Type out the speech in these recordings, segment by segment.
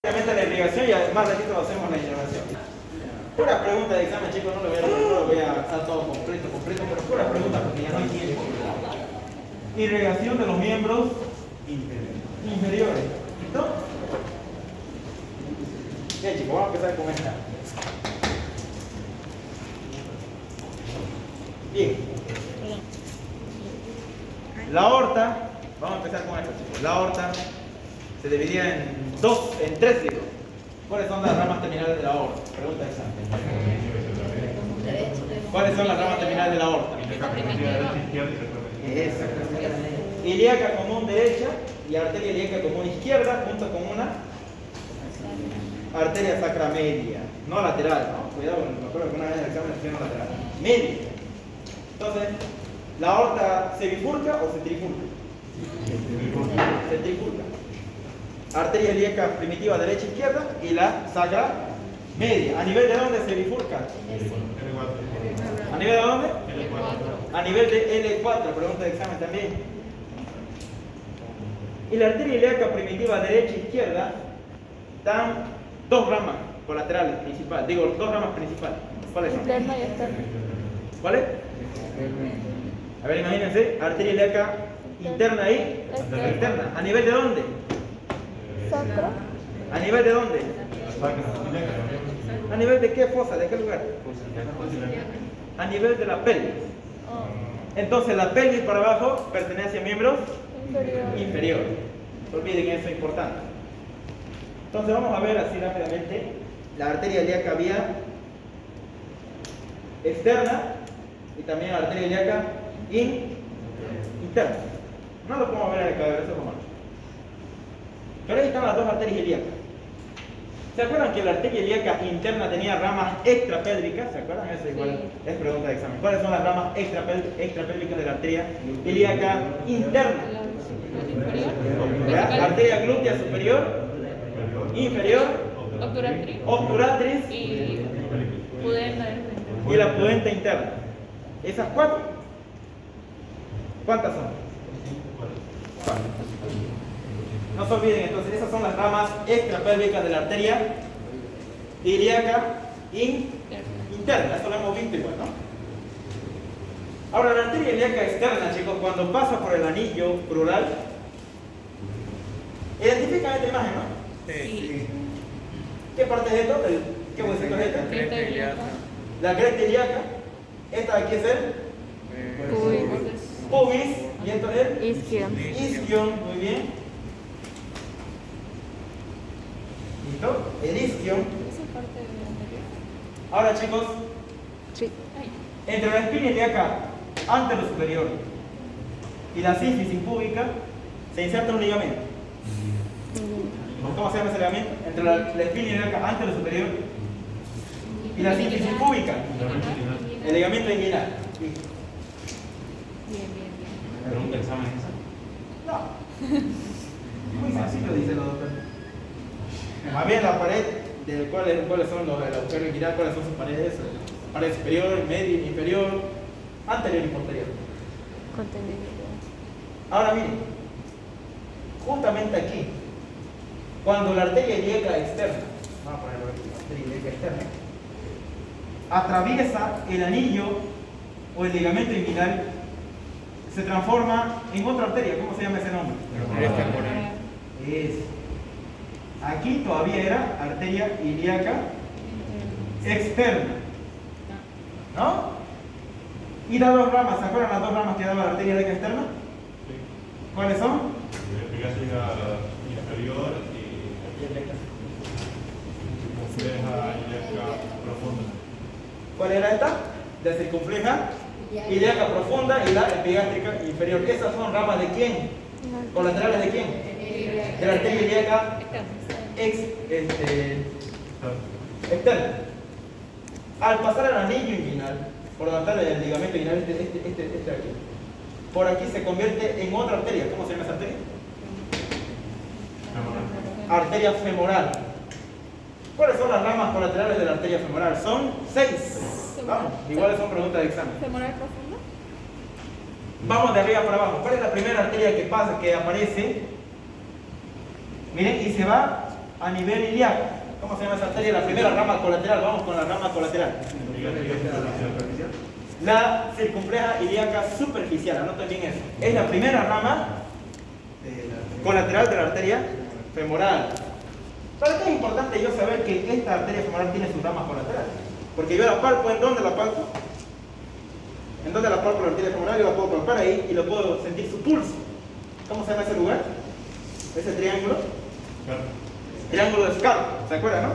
Obviamente la irrigación y además ratito hacemos la irrigación. Pura pregunta de examen, chicos, no lo voy a hacer todo completo, pero pura pregunta porque ya no hay tiempo. Irrigación de los miembros inferiores. ¿Listo? Bien, chicos, vamos a empezar con esta. Bien. La aorta, vamos a empezar con esto, chicos. La aorta se dividía en tres, digo. ¿Cuáles son las ramas terminales de la aorta? Pregunta de examen. ¿Cuáles son las ramas terminales de la aorta? Exactamente. Ilíaca común derecha y arteria ilíaca común izquierda, junto con una arteria sacra media, no lateral, ¿no? Cuidado, me acuerdo que una vez en el examen pusieron lateral. Media. Entonces, ¿la aorta se bifurca o se trifurca? Se trifurca. Arteria ilíaca primitiva derecha e izquierda y la sacra media. ¿A nivel de dónde se bifurca? ¿A nivel de dónde? A nivel de L4, pregunta de examen también. Y la arteria ilíaca primitiva derecha e izquierda dan dos ramas colaterales principales. Digo, dos ramas principales. ¿Cuáles son? Interna y externa. ¿Cuáles? A ver, imagínense, arteria ilíaca interna y externa. ¿A nivel de dónde? Sacro. ¿A nivel de dónde? ¿A nivel de qué fosa? ¿De qué lugar? A nivel de la pelvis. Entonces la pelvis para abajo pertenece a miembros inferiores. No olviden eso, es importante. Entonces vamos a ver así rápidamente la arteria ilíaca vía externa y también la arteria ilíaca interna. No lo podemos ver en el cadáver, eso es romano. Pero ahí están las dos arterias ilíacas. ¿Se acuerdan que la arteria ilíaca interna tenía ramas extrapélvicas? ¿Se acuerdan? Eso igual es pregunta de examen. ¿Cuáles son las ramas extrapélvicas de la arteria ilíaca interna? ¿Ya? Arteria glútea superior, inferior, obturatriz y pudenda. y la pudenta interna. Esas cuatro. ¿Cuántas son? No se olviden, entonces, esas son las ramas extrapélvicas de la arteria ilíaca interna. Eso lo hemos visto igual, ¿no? Ahora, la arteria ilíaca externa, chicos, cuando pasa por el anillo crural, identifican esta imagen, ¿no? Sí. ¿Qué parte es esto? ¿Qué huesito es esta? La cresta ilíaca. Esta de aquí es el pubis. Y esto es el isquion. Muy bien. ¿Listo? El isquion. Ahora, chicos, Sí. entre la espina ilíaca anterosuperior y la sínfisis púbica se inserta un ligamento. ¿Cómo se llama ese ligamento? Entre la espina ilíaca anterosuperior y la sínfisis púbica. El ligamento inguinal. ¿Pregunta examen esa? No. Muy sencillo, dice la doctora. Más bien la pared, ¿cuáles son los agujeros inguinal? ¿Cuáles son sus paredes? Pared superior, media, inferior, anterior y posterior. Ahora miren, justamente aquí, cuando la arteria ilíaca externa, vamos a ponerlo aquí, la arteria ilíaca externa, atraviesa el anillo o el ligamento inguinal, se transforma en otra arteria. ¿Cómo se llama ese nombre? Es. Aquí todavía era arteria ilíaca externa, ¿no? Y da dos ramas. ¿Se acuerdan las dos ramas que daba la arteria ilíaca externa? ¿Cuáles son? Inferior y circunfleja ilíaca profunda. ¿Cuál era esta? La circunfleja ilíaca profunda y la epigástrica inferior. ¿Esas son ramas de quién? ¿Colaterales de quién? De la arteria ilíaca externa. Al pasar al anillo inguinal, por donde está el ligamento inguinal, este aquí, por aquí se convierte en otra arteria. ¿Cómo se llama esa arteria? Arteria femoral. ¿Cuáles son las ramas colaterales de la arteria femoral? Son 6. Vamos, iguales son preguntas de examen. ¿Femoral profunda? Vamos de arriba para abajo. ¿Cuál es la primera arteria que pasa, que aparece? Miren, y se va a nivel ilíaco. ¿Cómo se llama esa arteria? La primera rama colateral. Vamos con la rama colateral. La circunfleja ilíaca superficial. Anoten bien eso. Es la primera rama colateral de la arteria femoral. ¿Para qué es importante yo saber que esta arteria femoral tiene sus ramas colaterales? Porque yo la palpo, ¿en dónde la palpo? ¿En dónde la palpo la arteria femoral? Yo la puedo palpar ahí y lo puedo sentir su pulso. ¿Cómo se llama ese lugar? Ese triángulo. Triángulo de Scarpa, ¿se acuerdan, no?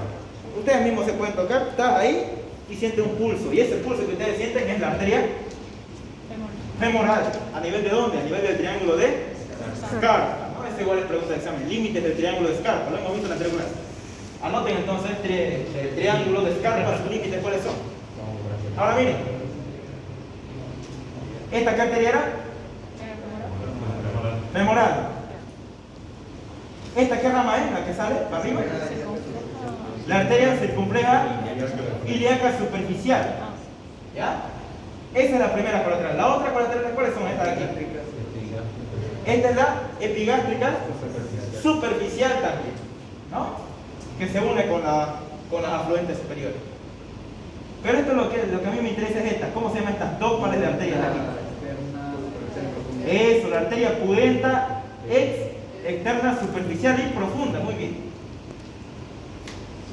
Ustedes mismos se pueden tocar, estás ahí y sientes un pulso. Y ese pulso que ustedes sienten es la arteria femoral. ¿A nivel de dónde? A nivel del triángulo de Scarpa, ¿no? Esa igual es pregunta de examen. Límites del triángulo de Scarpa, lo hemos visto en la anterior clase. Anoten entonces el triángulo de Scarpa, sus límites, ¿cuáles son? Ahora miren. ¿Esta qué arteria era? Femoral. ¿Esta qué rama es? ¿La que sale para arriba? La arteria circunfleja ilíaca superficial. ¿Ya? Esa es la primera colateral. La otra colateral, ¿cuáles son estas de aquí? Esta es la epigástrica superficial también, ¿no? Que se une con las afluentes superiores. Pero esto lo que a mí me interesa es esta. ¿Cómo se llaman estas dos pares de arterias de aquí? Eso, la arteria pudenta externa, superficial y profunda. Muy bien.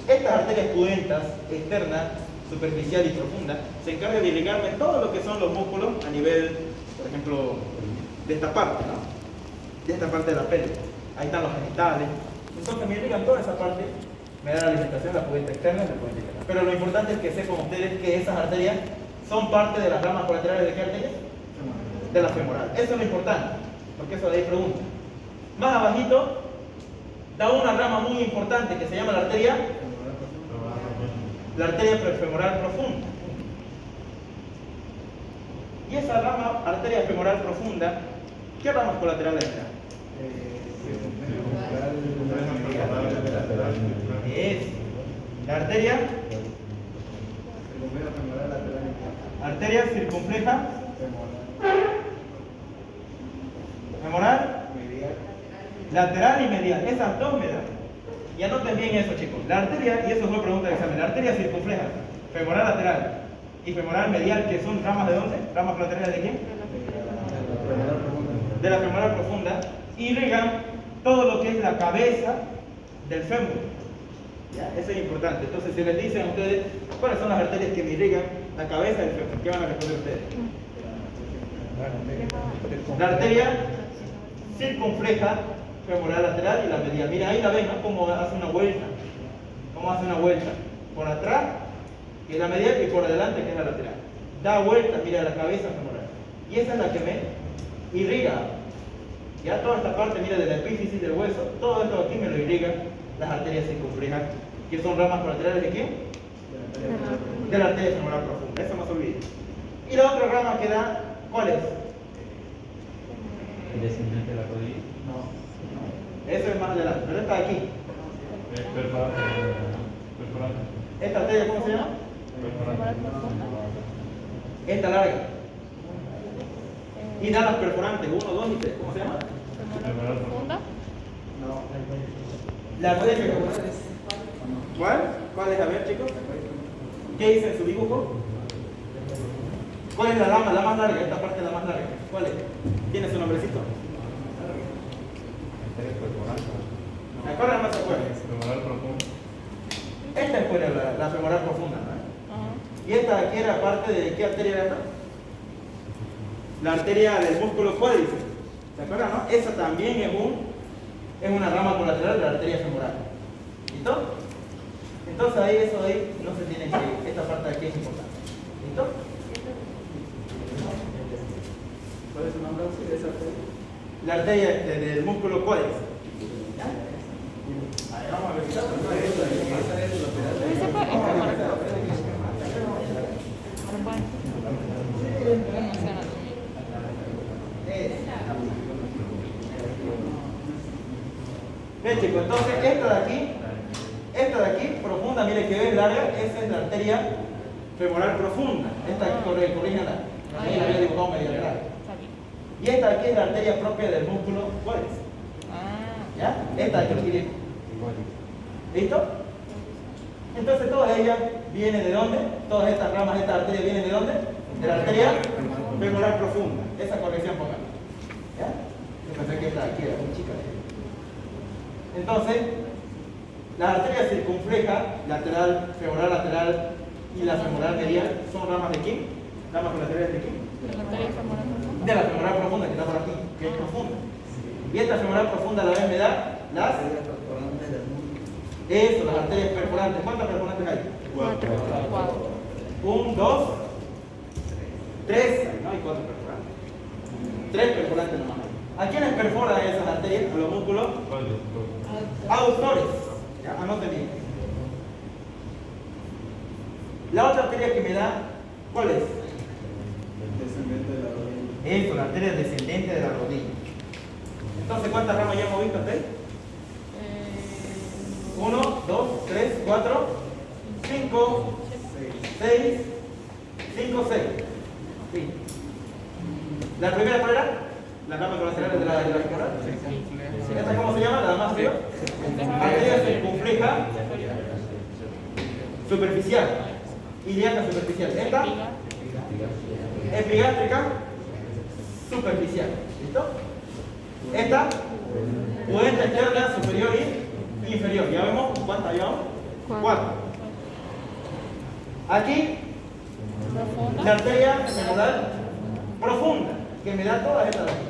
Estas arterias pudentas, externa, superficial y profunda, se encargan de irrigarme todo lo que son los músculos a nivel, por ejemplo, de esta parte, ¿no? De esta parte de la pelvis. Ahí están los genitales. Entonces me irrigan toda esa parte, me da la alimentación, la pudenta externa y la pudenta interna. Pero lo importante es que sepan ustedes que esas arterias son parte de las ramas colaterales de qué arteria? De la femoral. Eso es lo importante, porque eso de ahí pregunta. Más abajito da una rama muy importante que se llama la arteria prefemoral profunda. Y esa rama, arteria femoral profunda, ¿qué ramas colaterales está? Es la arteria circunfleja femoral lateral y medial. Esas dos me dan. Y anoten bien eso, chicos. La arteria, y eso fue pregunta de examen, la arteria circunfleja femoral lateral y femoral medial, que son ramas de dónde? ¿Ramas colaterales de quién? De la femoral profunda, irrigan todo lo que es la cabeza del fémur. ¿Ya? Eso es importante. Entonces, si les dicen a ustedes cuáles son las arterias que me irrigan la cabeza del fémur, ¿qué van a responder ustedes? La arteria circunfleja femoral lateral y la medial. Mira, ahí la ven, ¿no? Cómo hace una vuelta. Cómo hace una vuelta. Por atrás, que es la medial, y por adelante, que es la lateral. Da vuelta, mira, la cabeza femoral. Y esa es la que me irriga. Ya toda esta parte, mira, de la epífisis del hueso, todo esto aquí me lo irriga las arterias circunflejas, que son ramas colaterales de quién? De la arteria femoral profunda. Eso no se olvide. Y la otra rama que da, ¿cuál es? ¿El descendente de la rodilla? No. Eso es más adelante, pero esta de aquí. Perforante. ¿Esta arteria cómo se llama? Esta larga. Y da las perforantes, 1, 2 y 3. ¿Cómo se llama? ¿Profunda? No. La arteria. ¿Cuál? ¿Cuál es? A ver, chicos. ¿Qué dice en su dibujo? ¿Cuál es la rama, la más larga? Esta parte es la más larga. ¿Cuál es? ¿Tiene su nombrecito? ¿Se acuerdan o no se acuerdan? Femoral profundo. Esta es la femoral profunda, ¿no? Y esta de aquí era parte de ¿qué arteria era esta? La arteria del músculo cuádriceps. ¿Se acuerdan, no? Esa también es una rama colateral de la arteria femoral. ¿Listo? Entonces ahí eso ahí no se tiene que. Esta parte de aquí es importante. ¿Listo? ¿Cuál es su nombre de esa arteria? La arteria del músculo cuádriceps. ¿Ya? Ahí vamos a revisar. Bien, chicos, entonces esta de aquí, profunda, mire que ves larga, esa es la arteria femoral profunda. Esta aquí corríjanla. Ahí la había dibujado medio larga. Y esta de aquí es la arteria propia del músculo cuádriceps. ¿Ya? Esta de aquí. ¿Listo? Entonces todas ellas vienen de dónde? Todas estas ramas de esta arteria vienen de dónde? De la arteria femoral profunda. Esa corrección póngala. ¿Ya? Yo pensé que esta aquí era muy chica. Entonces, las arterias circunfleja, lateral, femoral lateral y la femoral medial son ramas de quién? Ramas colaterales de quién? De la arteria femoral profunda. De la femoral profunda que está por aquí, que es profunda. Y esta femoral profunda a la vez me da las... Eso, las arterias perforantes. ¿Cuántas perforantes hay? 4. 1, 2, 3. No hay 4 perforantes. 3 perforantes nomás hay. ¿A quiénes perforan esas arterias? A los músculos aductores. ¿Ya? Anoten bien. La otra arteria que me da, ¿cuál es? Descendente de la rodilla. Eso, la arteria descendente de la rodilla. Entonces, ¿cuántas ramas ya hemos visto ustedes? 1, 2, 3, 4, 5, 6, 5, 6. Sí. ¿La primera cuál era? La rama colateral de la femoral. ¿Esta cómo se llama? La más arriba. Arteria circunfleja superficial. Ilíaca superficial. Esta epigástrica superficial. ¿Listo? Esta puente externa superior y inferior. ¿Ya vemos cuántas llevamos? 4. Aquí la arteria femoral profunda, que me da todas estas de aquí.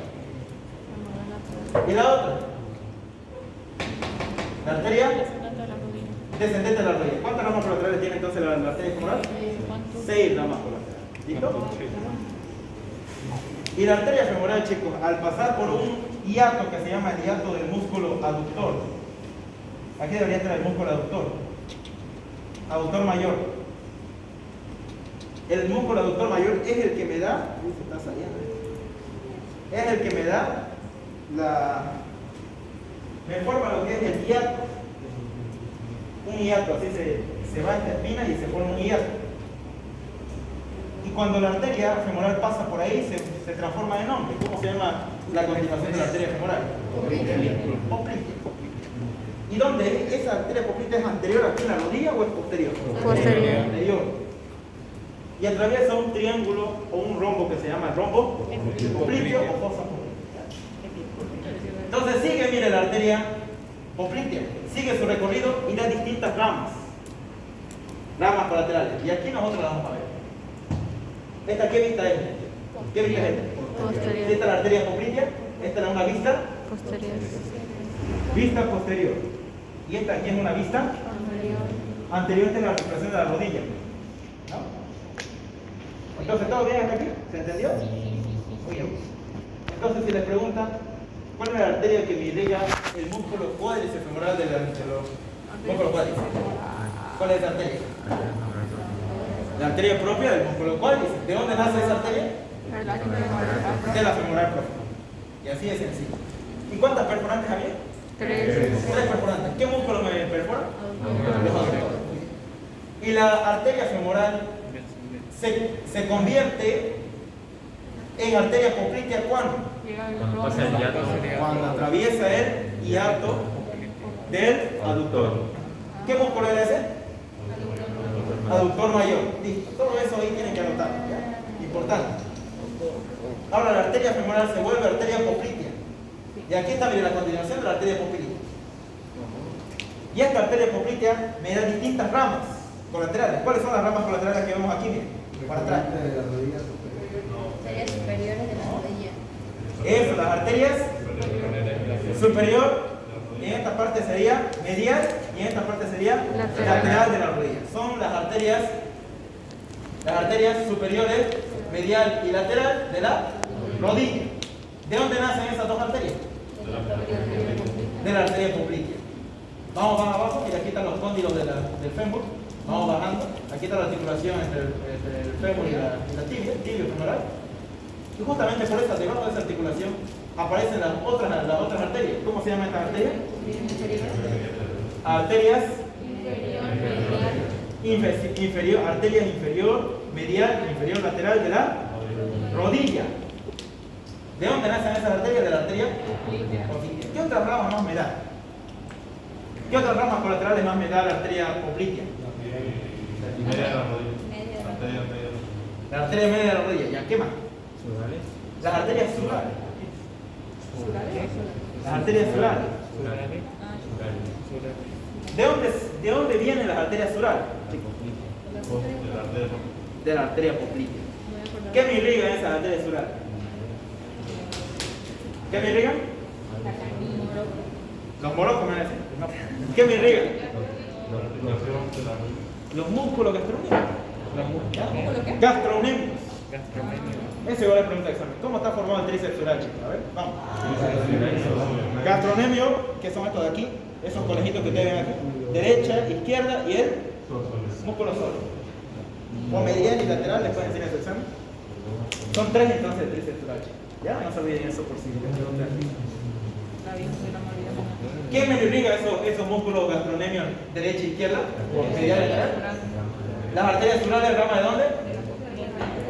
Y la otra, la arteria descendente de la rodilla. ¿Cuántas ramas colaterales tiene entonces la arteria femoral? 6 ramas colaterales. ¿Listo? Y la arteria femoral, chicos, al pasar por un hiato que se llama el hiato del músculo aductor, aquí debería estar el músculo aductor mayor. El músculo aductor mayor es el que me da, se está saliendo, es el que me da me forma lo que es el hiato, un hiato, así se va esta espina y se forma un hiato. Y cuando la arteria femoral pasa por ahí, se transforma en nombre. ¿Cómo se llama la continuación de la arteria femoral? Poplitea. ¿Y dónde? ¿Esa arteria poplitea es anterior aquí en la rodilla o es posterior? Posterior. Posterior. Y atraviesa un triángulo o un rombo que se llama rombo popliteo o fosa poplitea. Entonces sigue, mire, la arteria poplitea, sigue su recorrido y da distintas ramas colaterales. Y aquí nosotros la vamos a ver. ¿Esta qué vista es? ¿Qué vista es esta? Posterior. Esta es la arteria poplitea, esta es una vista Posterior. posterior. Y esta aquí es una vista anterior, esta es la articulación de la rodilla. ¿No? Entonces, ¿todo bien hasta aquí? ¿Se entendió? Muy bien. Entonces, si les preguntan, ¿cuál es la arteria que me irriga el músculo cuádriceps femoral de los músculos cuádriceps? ¿Cuál es la arteria? La arteria propia del músculo cuádriceps. ¿De dónde nace esa arteria? De la femoral profunda. Y así de sencillo. ¿Y cuántas perforantes había? 3. 3 perforantes. ¿Qué músculo me perfora? Los aductores. Y la arteria femoral se convierte en arteria poplitea ¿cuándo? Cuando atraviesa el hiato del aductor. ¿Qué músculo era ese? Aductor mayor. Listo. Todo eso ahí tienen que anotar. ¿Ya? Importante. Ahora la arteria femoral se vuelve arteria poplitea. Y aquí está, mire, la continuación de la arteria poplitea. Y esta arteria poplitea me da distintas ramas colaterales. ¿Cuáles son las ramas colaterales que vemos aquí? Miren, para atrás. De la rodilla superior. Áreas superiores de la rodilla. Eso, las arterias superior, y en esta parte sería medial, y en esta parte sería lateral de la rodilla. Son las arterias superiores, medial y lateral de la rodilla. ¿De dónde nacen esas dos arterias? De la arteria poplitea. Vamos más abajo, y aquí están los cóndilos del fémur. Vamos bajando. Aquí está la articulación entre el fémur y la tibia, tibio femoral. Y justamente por esa, debajo de esa articulación, aparecen las otras arterias. ¿Cómo se llaman estas arterias? Arterias inferior, arterias inferior, medial, inferior, lateral de la rodilla. ¿De dónde nacen esas arterias? De la arteria poplitea. ¿Qué otras ramas más me da? ¿Qué otras ramas colaterales más me da la arteria poplitea? Media de la rodilla. Media de la Arteria media. La arteria media de la rodilla. ¿Ya qué más? Las arterias surales. Las arterias surales. ¿De dónde vienen las arterias surales? De la arteria poplitea. ¿Qué me irrigan esas arterias surales? ¿Qué me irrigan? Los morocos me dicen. ¿Qué me irrigan? Los músculos gastronémicos. Gastronémicos. Ese igual es pregunta de examen. ¿Cómo está formado el tríceps sural, chicos? A ver, vamos. Gastronemio, que son estos de aquí, esos conejitos que ustedes ven aquí. Derecha, izquierda y el músculo solo. O medial y lateral, les pueden decir en su examen. Son tres entonces el tríceps sural, chicos. Ya, no se olviden eso por si les preguntan. ¿Quién me irriga esos músculos gastronemios derecha e izquierda? Medial y lateral. Las arterias surales, ¿rama de dónde?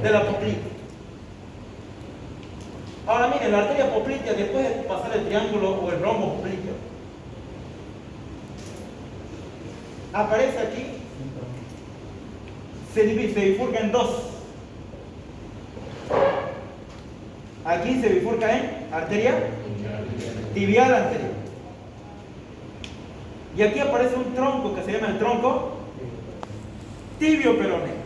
De la poplitea. Ahora miren, la arteria poplitea, después de pasar el triángulo o el rombo popliteo, aparece aquí, se bifurca en dos. Aquí se bifurca en arteria tibial anterior. Y aquí aparece un tronco que se llama el tronco tibio-peroneo.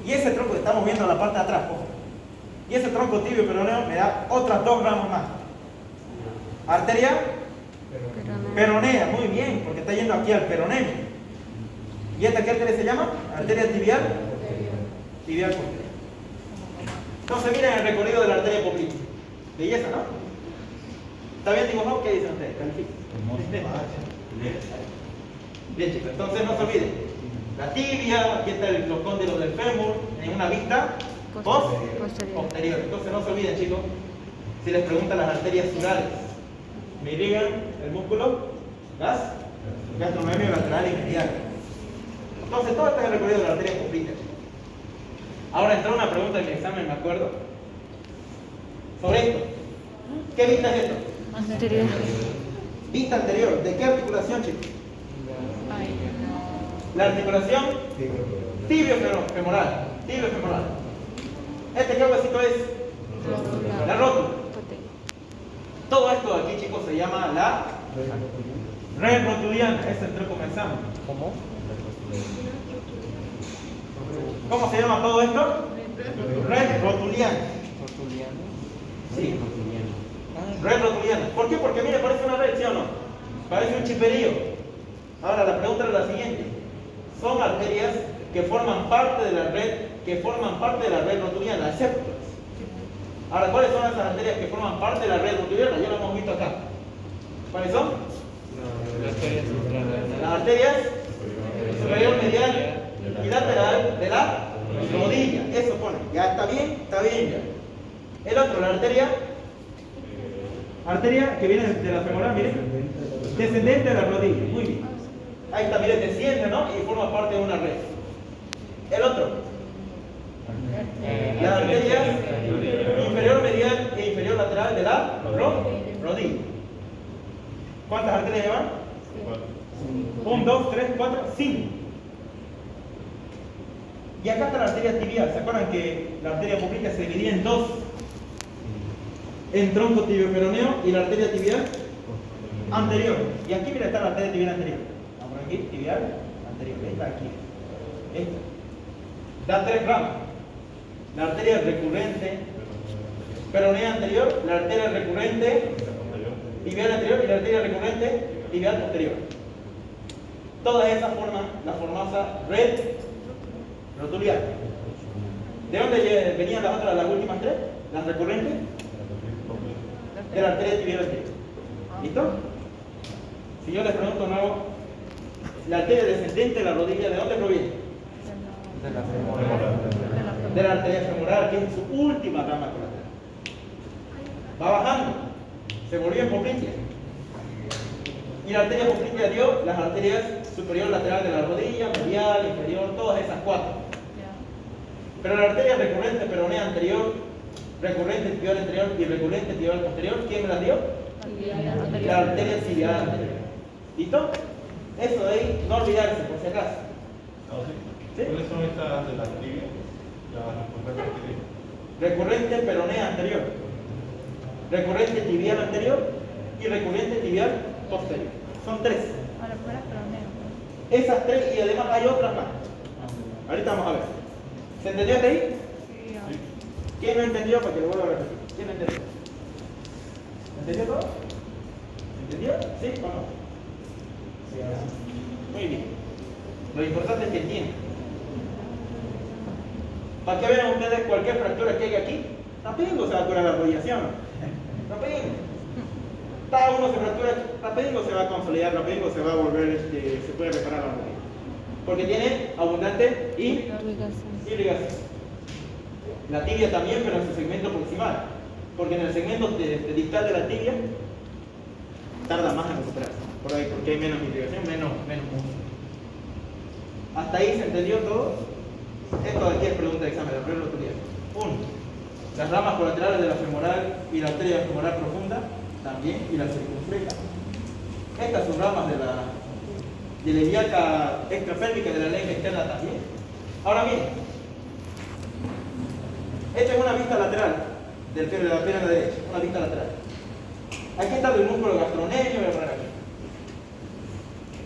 Y ese tronco que estamos viendo en la parte de atrás, ojo. Y ese tronco tibio-peroneo me da otras dos ramas más. Arteria peronea, muy bien, porque está yendo aquí al peroneo. ¿Y esta qué arteria se llama? Arteria tibial posterior. Entonces miren el recorrido de la arteria poplitea. Belleza, ¿no? ¿Está bien dibujado? ¿Qué dicen ustedes? Califiquen. Bien, chicos, entonces no se olviden. La tibia, aquí está los cóndilos del fémur, en una vista posterior. Entonces no se olviden, chicos, si les preguntan las arterias surales, me irrigan el músculo gastrocnemio lateral y medial. Entonces todo este es el recorrido de la arteria poplitea. Ahora entró una pregunta en mi examen, me acuerdo, sobre esto. ¿Qué vista es esto? Anterior. Vista anterior. ¿De qué articulación, chicos? La articulación tibio-femoral. Tibio-femoral. ¿Qué huesito es? La rótula. Todo esto aquí, chicos, se llama la red rotuliana. Eso entró como examen. ¿Cómo se llama todo esto? Red rotuliana. Sí. Red rotuliana. ¿Por qué? Porque mire, parece una red, ¿sí o no? Parece un chiperío. Ahora la pregunta es la siguiente. Son arterias que forman parte de la red, rotuliana, excepto. Ahora, ¿cuáles son esas arterias que forman parte de la red rotuliana? Ya lo hemos visto acá. ¿Cuáles son? Las arterias superior, medial y lateral de la rodilla. Eso pone. Ya está bien ya. El otro, la arteria que viene de la femoral, miren, descendente de la rodilla. Muy bien. Ahí está, miren, desciende, ¿no? Y forma parte de una red. El otro, la arteria inferior medial e inferior lateral de la rodilla. ¿Cuántas arterias llevan? 1, 2, 3, 4, 5. Y acá está la arteria tibial. ¿Se acuerdan que la arteria poplitea se dividía en dos? En tronco tibio-peroneo y la arteria tibial anterior. Y aquí mira está la arteria tibial anterior. Vamos aquí, tibial anterior. Esta aquí. Esta. Da tres ramas. La arteria recurrente peronea anterior, la arteria recurrente tibial anterior y la arteria recurrente tibial posterior. Todas esas forman la famosa red rotuliana. ¿De dónde venían las últimas tres? Las recurrentes de la arteria tibial anterior. ¿Listo? Si yo les pregunto de nuevo, la arteria descendente de la rodilla, ¿de dónde proviene? De la arteria femoral, que es su última rama colateral. Va bajando, se volvió en poplitea. Y la arteria poplitea dio las arterias superior lateral de la rodilla, medial, inferior, todas esas cuatro. Pero la arteria recurrente peronea anterior, recurrente tibial anterior y recurrente tibial posterior, ¿quién me las dio? La arteria tibial anterior. ¿Listo? Eso de ahí, no olvidarse, por si acaso. No, sí. ¿Sí? ¿Cuáles son estas de las tibias? Las recurrentes tibias. Recurrente peronea anterior, recurrente tibial anterior y recurrente tibial posterior. Son tres. Ahora fuera peroneo. Esas tres y además hay otras más. Ahorita vamos a ver. ¿Se entendió hasta ahí? Sí, ahora. ¿Quién no entendió? Para que lo vuelva a repetir. ¿Quién no entendió? ¿Entendió todo? ¿Entendió? ¿Sí o no? Muy bien. Lo importante es que entiendan. Para que vean ustedes cualquier fractura que haya aquí, rapidito se va a curar la rodilla, ¿sí o no? Rapidito. Cada uno se fractura, rapidito se va a consolidar, rapidito se va a volver, se puede reparar la rodilla. Porque tiene abundante irrigación. La tibia también, pero en su segmento proximal. Porque en el segmento distal de la tibia tarda más en recuperarse. Por ahí, porque hay menos irrigación, menos músculo. ¿Hasta ahí se entendió todo? Esto de aquí es pregunta de examen, de el otro día. 1. Las ramas colaterales de la femoral y la arteria femoral profunda, también, y la circunfleja. Estas son ramas de la ilíaca extrapélvica de la lengua externa también. Ahora bien, esta es una vista lateral de la pierna derecha, una vista lateral. Aquí está el músculo gastrocnemio, voy a poner aquí.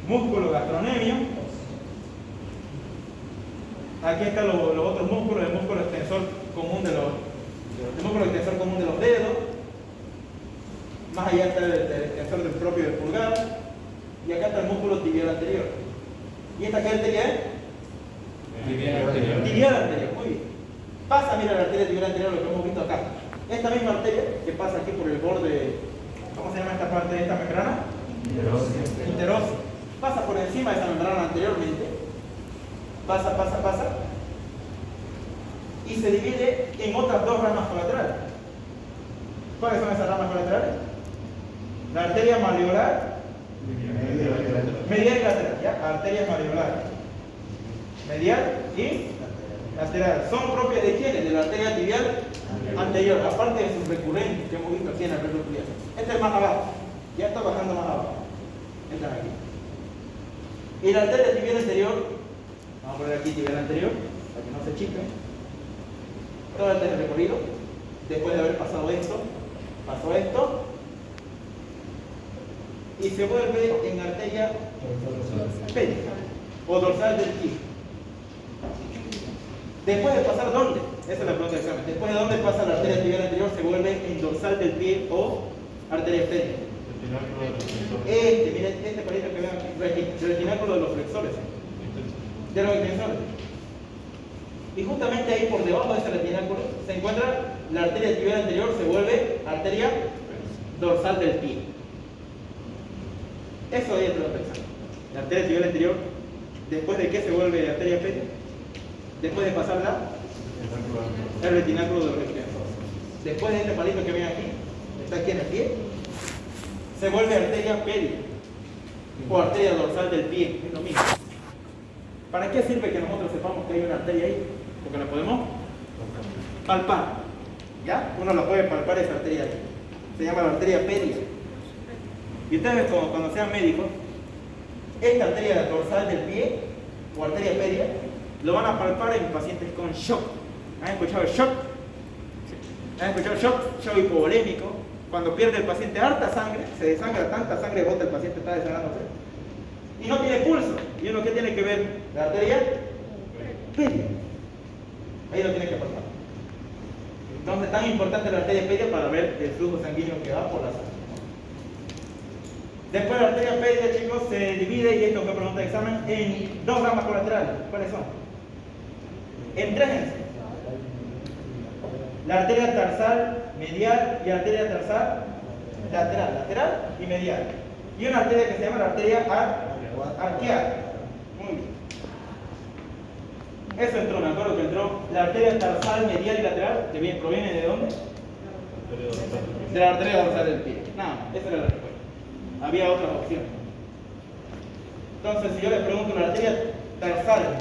Músculo gastrocnemio. Aquí están los otros músculos, el músculo extensor común de los dedos. Más allá está el extensor del propio del pulgar. Y acá está el músculo tibial anterior. ¿Y esta qué arteria es? Tibial anterior, muy bien. Pasa, mira la arteria tibial anterior, lo que hemos visto acá. Esta misma arteria que pasa aquí por el borde, ¿cómo se llama esta parte de esta membrana? Interósea. Pasa por encima de esa membrana anteriormente. Pasa, y se divide en otras dos ramas colaterales. ¿Cuáles son esas ramas colaterales? La arteria malleolar, medial y lateral, ¿ya? Arterias malleolares, medial y lateral. ¿Son propias de quiénes? De la arteria tibial anterior, aparte de sus recurrentes que hemos visto aquí en el recto tibial. Este es más abajo, ya está bajando más abajo. Entran aquí. Y la arteria tibial anterior, vamos a poner aquí tibial anterior, para que no se chispen. Todo este recorrido, después de haber pasado esto, pasó esto, y se vuelve en arteria pédica o dorsal del pie. Después de pasar, ¿dónde? Esa es la pregunta del examen. Después de dónde pasa la arteria tibial anterior, se vuelve en dorsal del pie o arteria pédica. Miren, este palito que vean aquí, retináculo de los flexores, de los extensores. Y justamente ahí por debajo de ese retináculo se encuentra la arteria tibial anterior, se vuelve arteria dorsal del pie. Eso ahí es lo que pensamos. La arteria tibial anterior, ¿después de qué se vuelve arteria pédica? Después de pasarla, el retináculo de los extensores. Después de este palito que ven aquí, está aquí en el pie, se vuelve arteria pédica o arteria dorsal del pie, es lo mismo. ¿Para qué sirve que nosotros sepamos que hay una arteria ahí? Porque la podemos palpar, ¿ya? Uno la puede palpar esa arteria ahí. Se llama la arteria pédica. Y ustedes cuando sean médicos, esta arteria dorsal del pie o arteria pédica lo van a palpar en pacientes con shock. ¿Han escuchado el shock? ¿Han escuchado el shock? Shock hipovolémico. Cuando pierde el paciente harta sangre, se desangra, tanta sangre bota, el paciente está desangrándose. Y no tiene pulso. ¿Y uno qué tiene que ver? La arteria pédica. Ahí lo tiene que palpar. Entonces, tan importante la arteria pédica para ver el flujo sanguíneo que va por la sangre. Después la arteria pédica, chicos, se divide, y esto fue pregunta de examen, en dos ramas colaterales. ¿Cuáles son? Entréjense. La arteria tarsal medial y arteria tarsal lateral y medial. Y una arteria que se llama la arteria arqueal. Muy bien. Eso entró, me acuerdo que entró. La arteria tarsal medial y lateral, ¿proviene de dónde? De la arteria dorsal del pie. Nada, esa era la respuesta. Había otras opciones. Entonces, si yo les pregunto la arteria tarsal,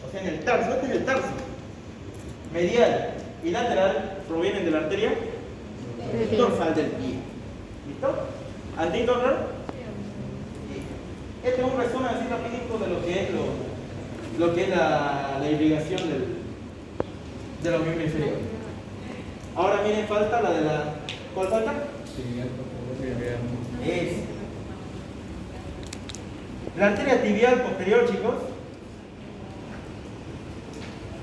o sea, en el tarso, este es el tarso, medial y lateral, provienen de la arteria dorsal del pie. ¿Listo? ¿Altito, claro? Este es un resumen así rapidito de lo que es la irrigación de los miembros inferiores. Ahora miren, falta la de la... ¿Cuál falta? Es la arteria tibial posterior, chicos,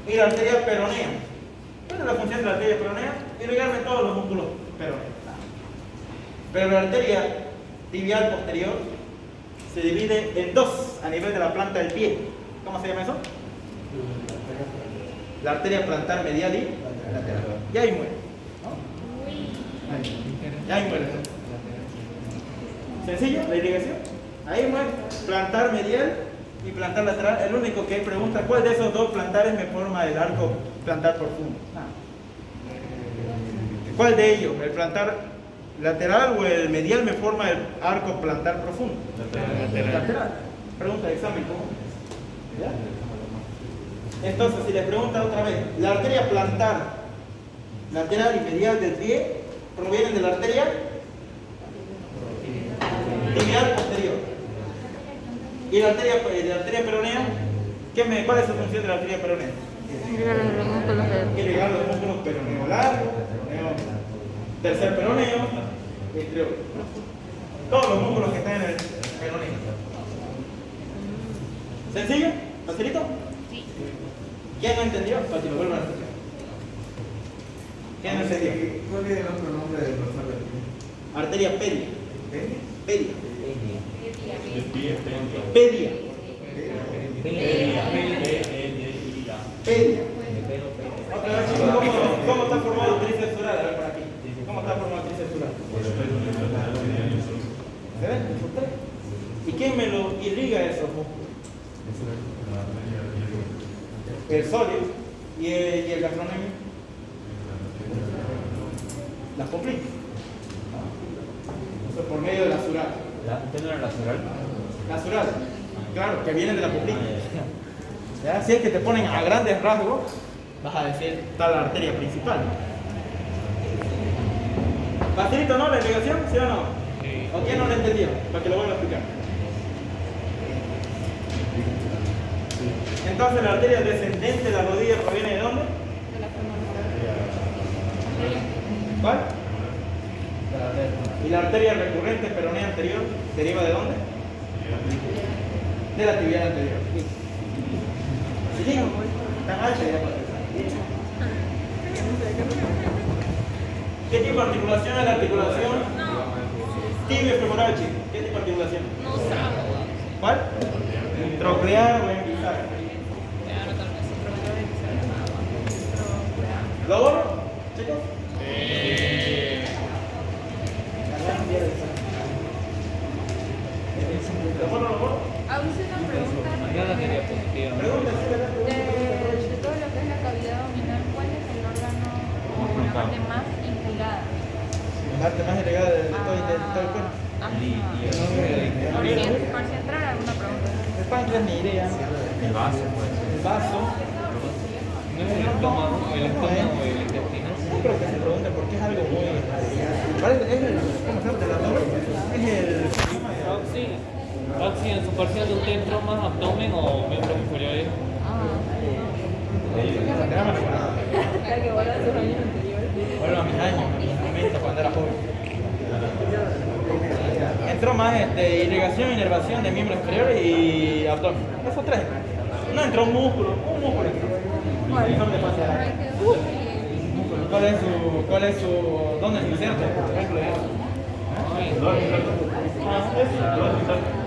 y la arteria peronea. ¿Cuál es la función de la arteria peronea? Irrigarme todos los músculos peroneos. Pero la arteria tibial posterior se divide en dos a nivel de la planta del pie. ¿Cómo se llama eso? La arteria plantar medial y lateral. Y ahí muere, ¿no? Y ahí muere. ¿Sencillo? La irrigación. Ahí muere. Plantar medial y plantar lateral. El único que pregunta cuál de esos dos plantares me forma el arco plantar profundo. ¿Cuál de ellos? ¿El plantar lateral o el medial me forma el arco plantar profundo? Lateral. Pregunta de examen, ¿cómo? ¿Ya? Entonces, si les preguntan otra vez, la arteria plantar lateral y medial del pie provienen de la arteria tibial posterior. ¿Y la arteria peronea? ¿Cuál es su función de la arteria peronea? Irrigar los músculos peroneo largo, peroneo tercer peroneo, entre otros. Todos los músculos que están en el peroneo. ¿Sencillo? ¿Facilito? Sí. ¿Quién no entendió? Para que lo vuelvan a explicar. ¿Quién no entendió? ¿Cuál es el otro nombre del dorsal del pie? Arteria pedia. Pedia. El pie, Pedia. Pedia. Otra vez, chicos, ¿cómo está formado el tríceps sural? A ver por aquí. ¿Cómo está formado el tríceps sural? ¿Se ven? ¿Y quién me lo irriga esos músculos? El sólido y el gastrocnemio. Las complica. Eso por medio de la sural. ¿Usted no era la sural? La sural, claro, que vienen de la poplita. ¿Ya? Si es que te ponen a grandes rasgos, vas a decir, está la arteria principal. ¿Facilito, no, la irrigación? ¿Sí o no? Sí. ¿O quién no lo entendió? Para que lo vuelva a explicar. Entonces, la arteria descendente de la rodilla proviene de dónde? ¿Cuál? ¿Y la arteria recurrente peronea anterior deriva de dónde? De la tibial anterior. ¿Sí digo? Tan alta ya para empezar. ¿Qué tipo de articulación es la articulación? Tibio femoral, chicos. ¿Qué tipo de articulación? ¿Cuál? Troclear o embisagra. ¿Lo borro, chicos? ¿Lo borro? A usted una pregunta Yo la quería positiva. Pregunta, sí, ¿verdad? de todo lo que es la cavidad abdominal, ¿cuál es el órgano o la parte más irrigada? La parte más irrigada de todo el cuerpo. Por si entrar alguna pregunta. El páncreas ni idea. El vaso, pues. El vaso. No es el estómago o el intestino. Yo creo que se pregunta porque es algo muy... Parece, es el... ¿Cómo se llama? ¿El abdomen? Es el... Oxy. Oxy, en su parcial usted entró más abdomen o miembros inferiores. La que vuelve a sus años anteriores. Vuelvo a mis años, a mis momentos cuando era joven. Entró más irrigación, inervación de miembros inferiores y abdomen. Esos tres. No entró un músculo entró. No te pasa nada. ¿Cuál es su... ¿Dónde se inserta?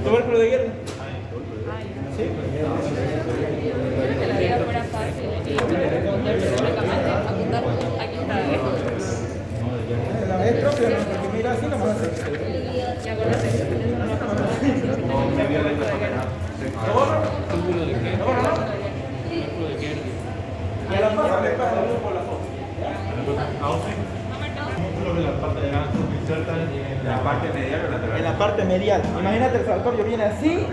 ¿Tubérculo de Gerber? Sí. Creo que la vida fuera fácil y responder públicamente, apuntar aquí está. Es propio, ¿no? Porque mira, así nomás. Ya conoces. ¿Lo borro? Túbulo de qué? ¿Lo borro, no? Túbulo de qué. Y a la pasa le pasa el por la foto. Músculos de la parte de ganso que insertan en la parte medial o lateral. En la parte medial. Imagínate el saltorio viene así.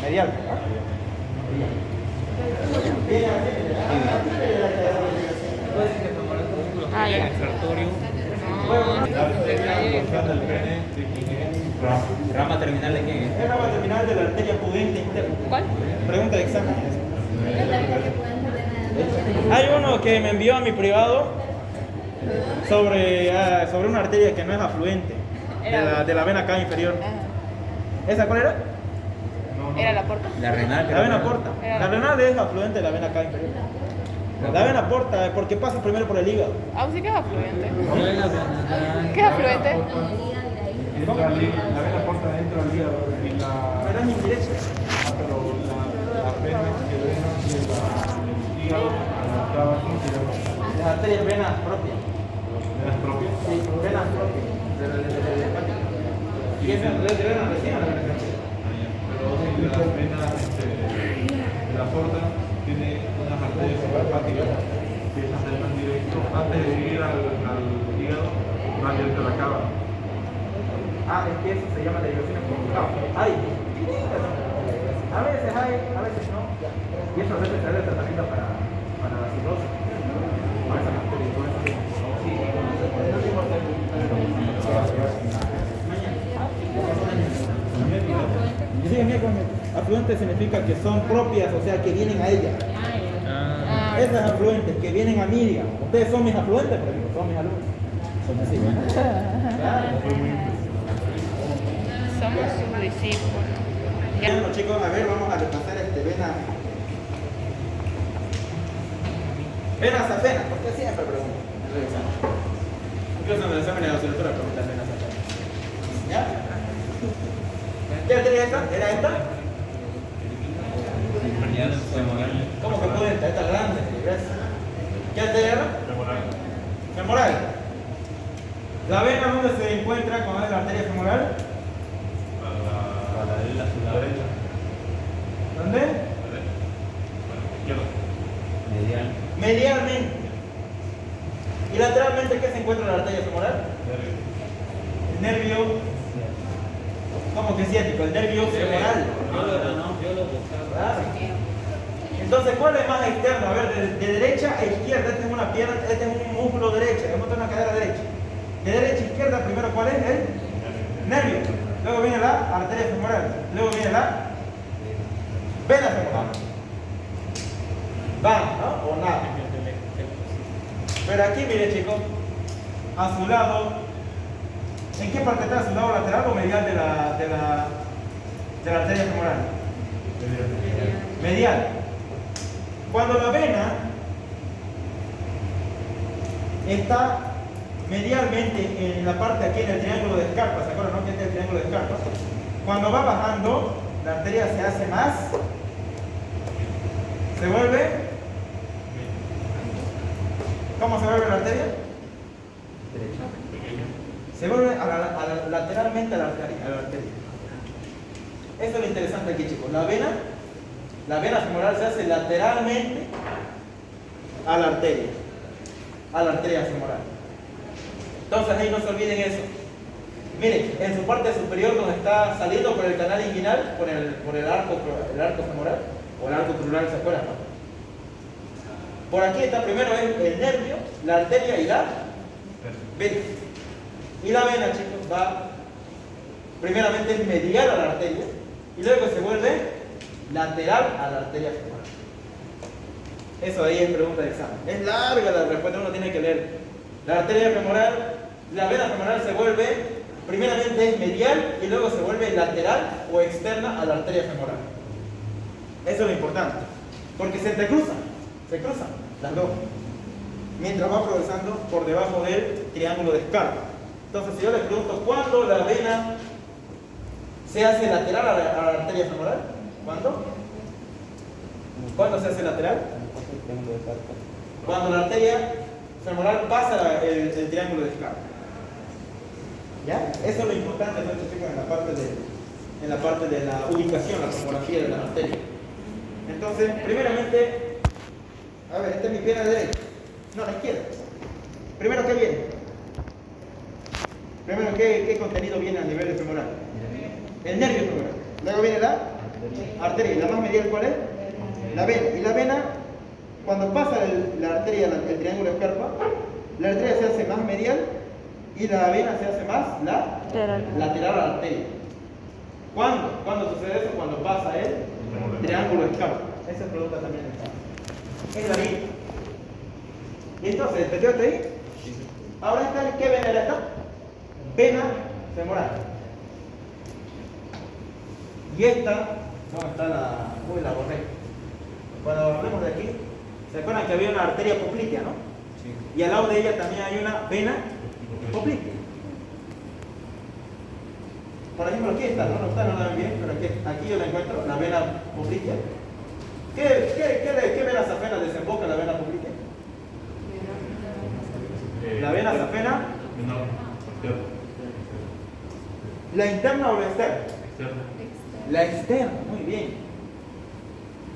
Medial. Viene así. El sartorio. La función del pene, ¿Rama terminal de quién? Es rama terminal de la arteria pudente interna. ¿Cuál? Pregunta de examen. Hay uno que me envió a mi privado sobre una arteria que no es afluente de la vena cava inferior. Ajá. ¿Esa cuál era? Era la porta. La renal. La vena porta. Era La renal es afluente de la vena cava inferior. La vena porta porque pasa primero por el hígado. Ah, sí que es afluente. No es la vena. ¿Qué es afluente? La vena porta dentro del hígado y la. Pero es indirecta. Pero la vena que drena del hígado acaba aquí, Las arterias venas propias. ¿venas propias? Sí, venas propias. Y esa es de vena recién a la vena cava. Pero la vena de la porta tiene unas arterias suprahepáticas que esas drenan directo antes de ir al hígado, van directo a la cava. Ah, es que eso se llama derivación conjugada. Hay. A veces hay, a veces no. Y eso a veces se da el tratamiento para la cirrosis. Para esa bacteria, con eso sí. Sí, miércoles. Afluentes significa que son propias, o sea, que vienen a ella. Ah, Esas afluentes que vienen a mí, digamos. Ustedes son mis afluentes, por ejemplo, son mis alumnos. Son así, ¿no? Claro. somos sus discípulos. Bueno, chicos, a ver, vamos a repasar venas apenas, porque siempre preguntan en el examen. Incluso en el examen de la asignatura preguntan venas apenas. ¿Ya? ¿Qué arteria esta? ¿Era esta? ¿Cómo que puede estar? Esta grande, ¿ves? ¿Qué arteria era? Femoral. Femoral. ¿La vena dónde se encuentra cuando es la arteria femoral? A la derecha. ¿Dónde? Bueno, izquierda. Medial. Medialmente. ¿Y lateralmente qué se encuentra en la arteria femoral? El nervio. ¿Cómo que ciático? El nervio femoral. Yo lo buscaba. Claro. Entonces, ¿cuál es más externo? A ver, de derecha a izquierda, esta es una pierna, este es un músculo derecho, esta es una cadera derecha. De derecha a izquierda, primero, ¿cuál es? El nervio. Luego viene la arteria femoral. Luego viene la vena femoral. Van, ¿no? O nada. Pero aquí, mire, chicos, a su lado, ¿en qué parte está? ¿A su lado lateral o medial de la arteria femoral? Medial. Cuando la vena está medialmente en la parte aquí en el triángulo de Scarpa, ¿se acuerdan, no? Que este es el triángulo de Scarpa. Cuando va bajando, la arteria se hace más, se vuelve. ¿Cómo se vuelve la arteria? Se vuelve lateralmente a la arteria. Eso es lo interesante aquí, chicos. La vena femoral se hace lateralmente a la arteria femoral. Entonces ahí no se olviden eso. Miren, en su parte superior donde está saliendo por el canal inguinal, por el arco femoral, o el arco crural, ¿se acuerdan, no? Por aquí está primero el nervio, la arteria y la vena. Y la vena, chicos, va primeramente medial a la arteria y luego se vuelve lateral a la arteria femoral. Eso ahí es pregunta de examen. Es larga la respuesta, uno tiene que leer. La arteria femoral, la vena femoral se vuelve, primeramente es medial y luego se vuelve lateral o externa a la arteria femoral. Eso es lo importante. Porque se cruzan las dos. Mientras va progresando por debajo del triángulo de Scarpa. Entonces, si yo les pregunto, ¿cuándo la vena se hace lateral a la arteria femoral? ¿Cuándo? ¿Cuándo se hace lateral? Cuando la arteria femoral pasa el triángulo de Scarpa. ¿Ya? Eso es lo importante, ¿no, chicos? En la parte de la ubicación, la topografía de la arteria. Entonces, primeramente, a ver, esta es mi pierna derecha. No, la izquierda. Primero, ¿qué viene? Primero, ¿qué contenido viene a nivel femoral? El nervio femoral. Luego viene la arteria. ¿Y la más medial cuál es? La vena. Y la vena, cuando pasa la arteria, el triángulo de Scarpa, la arteria se hace más medial y la vena se hace más lateral a la arteria. ¿Cuándo? ¿Cuándo sucede eso? Cuando pasa el triángulo escápulo. Esa pregunta también está. Es la misma. ¿Y entonces, entendió hasta ahí? Ahora está, ¿qué vena era esta? Vena femoral. Y esta, ¿dónde está la? Uy, la borré. Cuando hablemos de aquí, ¿se acuerdan que había una arteria poplitea, no? Sí. Y al lado de ella también hay una vena poplitea. Por ejemplo, aquí está, no está, no la ven bien, pero aquí yo la encuentro, la vena poplitea. ¿Qué vena safena desemboca en la vena poplitea? La vena safena, la interna o la externa. La externa, muy bien.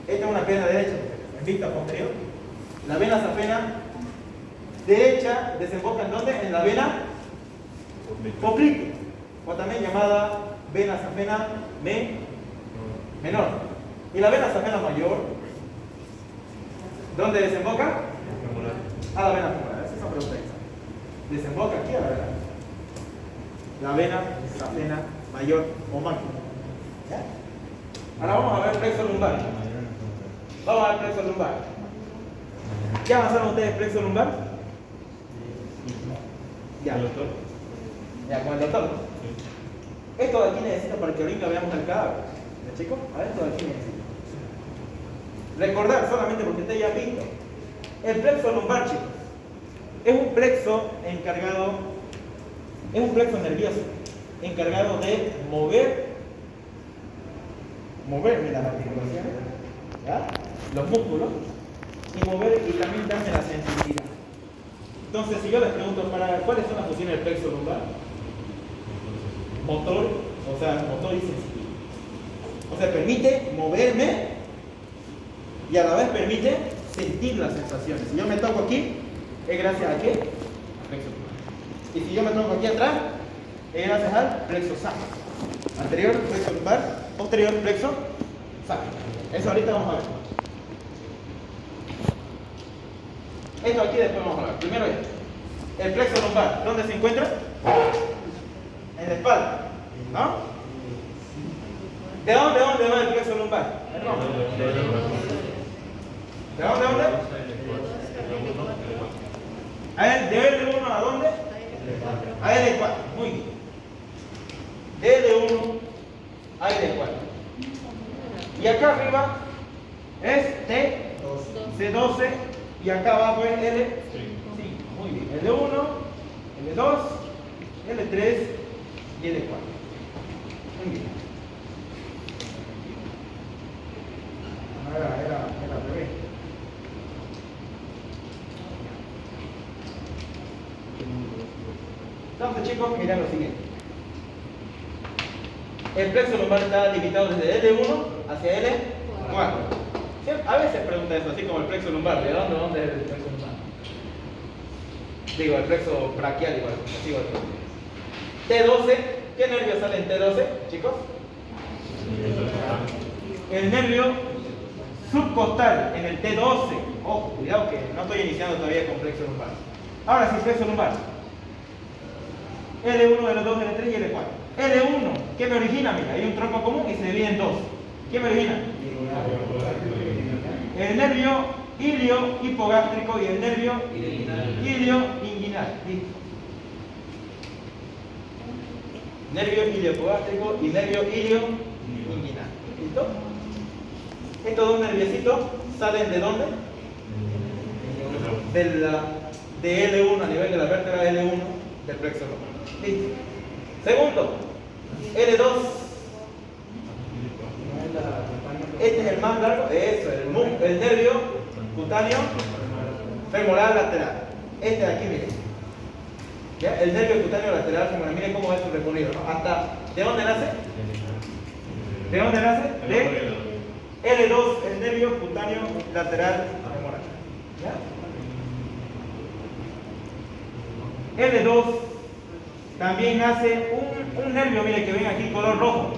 Esta es una pierna derecha, en vista posterior. La vena safena derecha desemboca en ¿dónde? En la vena poplitea, o también llamada vena safena menor. Y la vena safena mayor, ¿dónde desemboca? A la vena femoral. Esa es una pregunta exacta. Desemboca aquí a la vena. La vena safena mayor o máxima. ¿Ya? Ahora vamos a ver el plexo lumbar. Vamos a ver el plexo lumbar. ¿Ya avanzaron ustedes el plexo lumbar? Ya. Ya, con el doctor. Esto de aquí necesita para que ahorita veamos el cadáver. ¿Ya, chicos? A ver, esto de aquí necesita. Recordar solamente porque ustedes ya han visto. El plexo lumbar, chicos, es un plexo encargado, es un plexo nervioso encargado de mover las articulaciones, ¿ya? Los músculos, y mover y también darme la sensibilidad. Entonces, si yo les pregunto, ¿cuáles son las funciones del plexo lumbar? Motor, o sea, motor y sensibilidad. O sea, permite moverme y a la vez permite sentir las sensaciones. Si yo me toco aquí, es gracias a qué? Al plexo lumbar. Y si yo me toco aquí atrás, es gracias al plexo sacro. Anterior, plexo lumbar, posterior, plexo sacro. Eso ahorita vamos a ver. Esto aquí después vamos a hablar. Primero esto. El plexo lumbar, ¿dónde se encuentra? En la espalda, ¿no? ¿De dónde va el plexo lumbar? ¿De dónde? ¿De L1 a dónde? A L4. Muy bien. De L1 a L4. Y acá arriba es C12 y acá abajo es L5. Muy bien. L1, L2, L3 y L4. Muy bien. Era al revés. Entonces, chicos, miren lo siguiente. El plexo lumbar está limitado desde L1 hacia L4. A veces pregunta eso, así como el plexo lumbar. ¿De dónde es el plexo lumbar? Digo, el plexo braquial igual. Así igual. T12, ¿qué nervio sale en T12, chicos? El nervio subcostal en el T12. Ojo, cuidado que no estoy iniciando todavía con plexo lumbar. Ahora sí, plexo lumbar. L1, L2, L3 y L4. L1, ¿qué me origina? Mira, hay un tronco común y se divide en dos. ¿Qué me origina? El nervio ilio hipogástrico y el nervio ilio inguinal. ¿Listo? Nervio ilio hipogástrico y nervio ilio inguinal. ¿Listo? Estos dos nerviositos salen ¿de dónde? De L1 a nivel de la vértebra L1 del plexo lumbar. Listo. Segundo, L2. Este es el más largo, eso, el nervio cutáneo femoral lateral. Este de aquí, miren. ¿Ya? El nervio cutáneo lateral femoral, miren cómo es su recorrido, ¿no? Hasta, ¿de dónde nace? ¿De dónde nace? De L2, el nervio cutáneo lateral femoral. ¿Ya? L2 también hace un nervio, mire que ven aquí color rojo.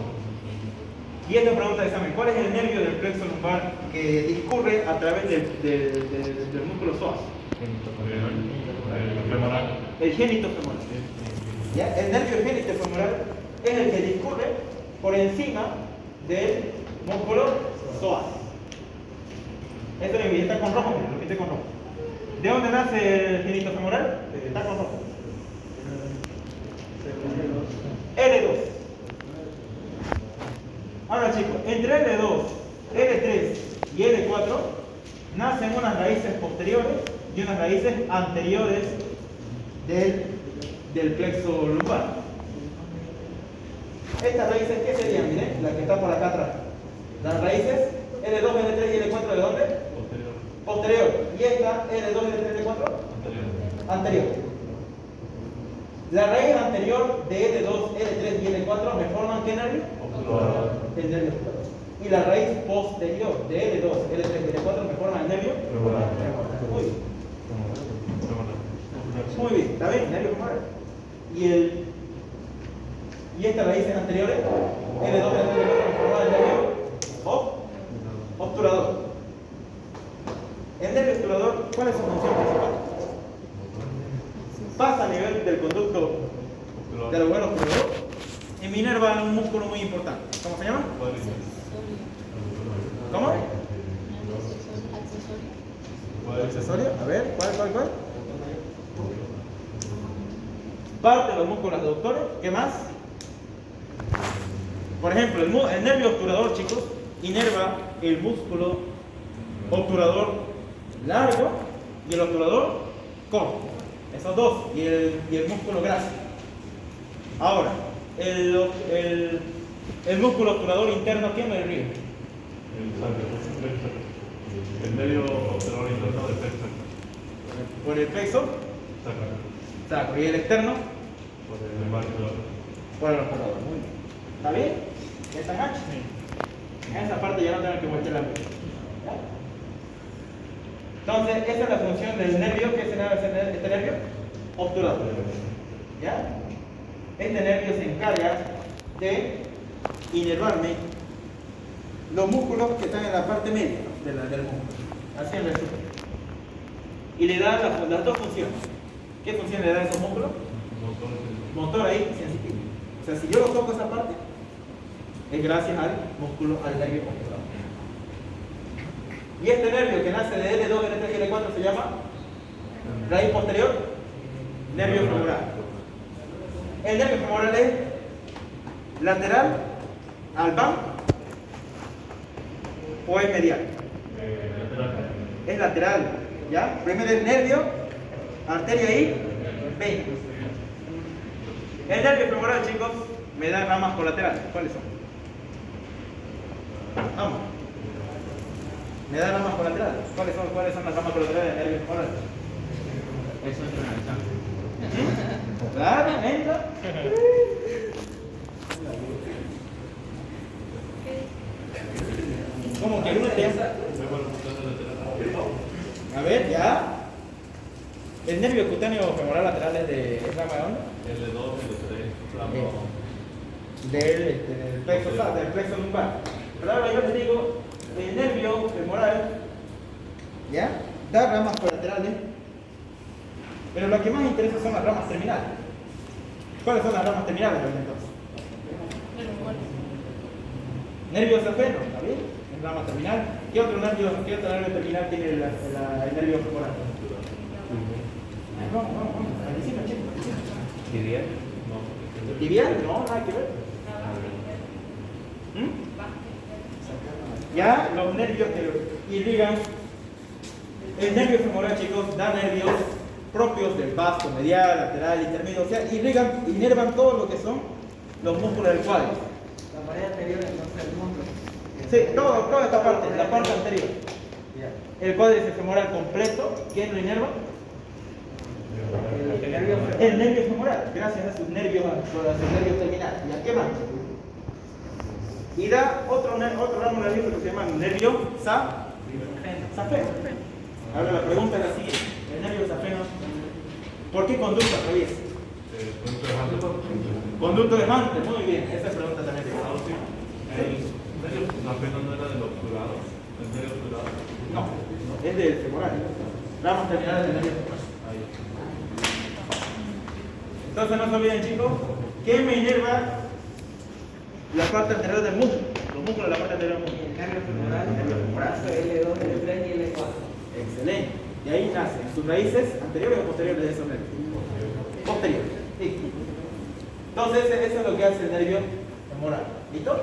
Y esta pregunta de examen, ¿cuál es el nervio del plexo lumbar que discurre a través del músculo psoas? El génito femoral. ¿Ya? El nervio genitofemoral es el que discurre por encima del músculo psoas. Esto está con rojo, lo pinté con rojo. ¿De dónde nace el genitofemoral? Está con rojo. L2. Ahora chicos, entre L2, L3 y L4 nacen unas raíces posteriores y unas raíces anteriores del plexo lumbar. Estas raíces, ¿qué serían? Miren, las que están por acá atrás. Las raíces L2, L3 y L4, ¿de dónde? Posterior. Posterior. ¿Y esta L2, L3 y L4? Anterior. Anterior. La raíz anterior de L2, L3 y L4 me forman ¿qué nervio? Obturador. El nervio obturador. Y la raíz posterior de L2, L3 y L4 me forman el nervio Femoral. Muy bien. Femoral. Muy bien, ¿está bien? Nervio femoral. Y estas raíces anteriores, L2, L3 y L4 me forman el nervio obturador. El nervio obturador, ¿cuál es su función principal? Pasa a nivel del conducto del agujero obturador y me inerva un músculo muy importante. ¿Cómo se llama? ¿Cómo? ¿Accesorio? A ver, ¿cuál? Parte de los músculos aductores. ¿Qué más? Por ejemplo, el nervio obturador, chicos, inerva el músculo obturador largo y el obturador corto. Esos dos. Y el músculo grácil. Ahora, el músculo obturador interno, ¿quién me ríe? El medio obturador interno del plexo. Por el plexo sacro. Y el externo Por el lumbar. por el obturador. Muy bien. ¿Está bien? ¿Ya están anchos? En esa parte ya no tengo que voltear la mente. Entonces, esa es la función del nervio. ¿Qué será este nervio? Obturador. ¿Ya? Este nervio se encarga de inervarme los músculos que están en la parte media del músculo. Así en resumen. Y le da las dos funciones. ¿Qué función le da a esos músculos? Motor ahí, sensitivo. O sea, si yo lo toco esa parte, es gracias al músculo, al nervio obturador. Y este nervio que nace de L2, L3 y L4 se llama raíz posterior, nervio femoral. El nervio femoral es lateral al banco o es medial. Es lateral, ¿ya? Primero el nervio, arteria y vena. El nervio femoral, chicos, me da ramas colaterales. ¿Cuáles son? Vamos. Me da ramas colaterales. ¿Cuáles son las ramas colaterales del nervio femoral? Eso entra en el examen. Claro, entra. ¿Cómo que uno piensa? A ver, ya. El nervio cutáneo femoral lateral es de rama de dónde? L2, L3, Del plexo lumbar. Pero ahora yo les digo, el nervio femoral, ¿ya? Da ramas colaterales, pero lo que más interesa son las ramas terminales. ¿Cuáles son las ramas terminales entonces? Nervio safeno, ¿está bien? Es rama terminal. ¿Qué otro nervio terminal tiene el nervio femoral? Vamos, participa, chicos, participa. ¿Tibial? ¿Tibial? No, nada que ver. Ya los nervios que irrigan, el nervio femoral, chicos, da nervios propios del vasto, medial, lateral, intermedio, o sea, inervan todo lo que son los músculos del cuádriceps. La pared anterior entonces el muslo. Sí, toda esta parte, la parte anterior. El cuádriceps femoral completo, ¿quién lo inerva? El nervio femoral, gracias a sus nervios terminales. ¿Y a qué más? Y da otro ramo nervioso que se llama nervio safeno. Ahora la pregunta es la siguiente: el nervio safeno, ¿por qué conducto atraviesa? Conducto de Hunter, muy bien, esa pregunta también te El safeno no era del obturador, el medio obturador. No, es del femoral. Ramas terminales del nervio femoral. Entonces no se olviden, chicos, que me inerva la parte anterior del músculo. Los músculos de la parte anterior del músculo. El nervio femoral, El nervio femoral. L2, L3 y L4. Excelente. Y ahí nacen sus raíces anteriores o posteriores de esos nervios. Posteriores. Sí. Entonces eso es lo que hace el nervio femoral. ¿Listo?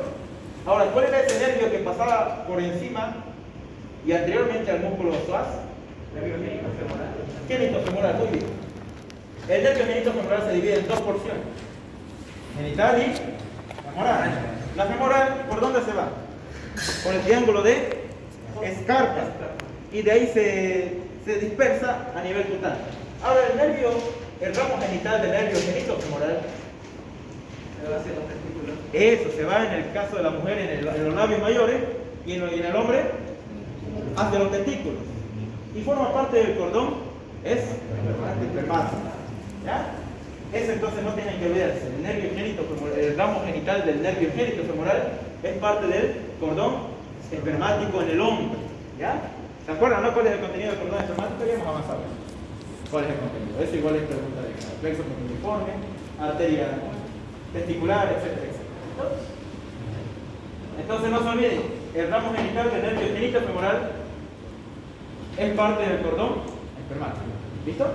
Ahora, ¿cuál era ese nervio que pasaba por encima y anteriormente al músculo psoas? Nervio genitofemoral. Genitofemoral, muy bien. El nervio genitofemoral se divide en dos porciones: genital y femoral. La femoral, ¿por dónde se va? Por el triángulo de escarpa. Y de ahí se dispersa a nivel cutáneo. Ahora el ramo genital del nervio genitofemoral, Se va hacia los testículos. eso se va en el caso de la mujer en los labios mayores y en el hombre hacia los testículos. Y forma parte del cordón espermático. ¿Ya? Eso entonces no tienen que olvidarse. El nervio genitofemoral, el ramo genital del nervio genitofemoral es parte del cordón espermático en el hombre. ¿Ya? ¿Se acuerdan, no? ¿Cuál es el contenido del cordón espermático? Ya hemos avanzado. ¿Cuál es el contenido? Eso igual es pregunta de plexo conjuntiforme, arteria testicular, etcétera, etcétera. Entonces no se olviden, el ramo genital del nervio genitofemoral es parte del cordón espermático. ¿Listo?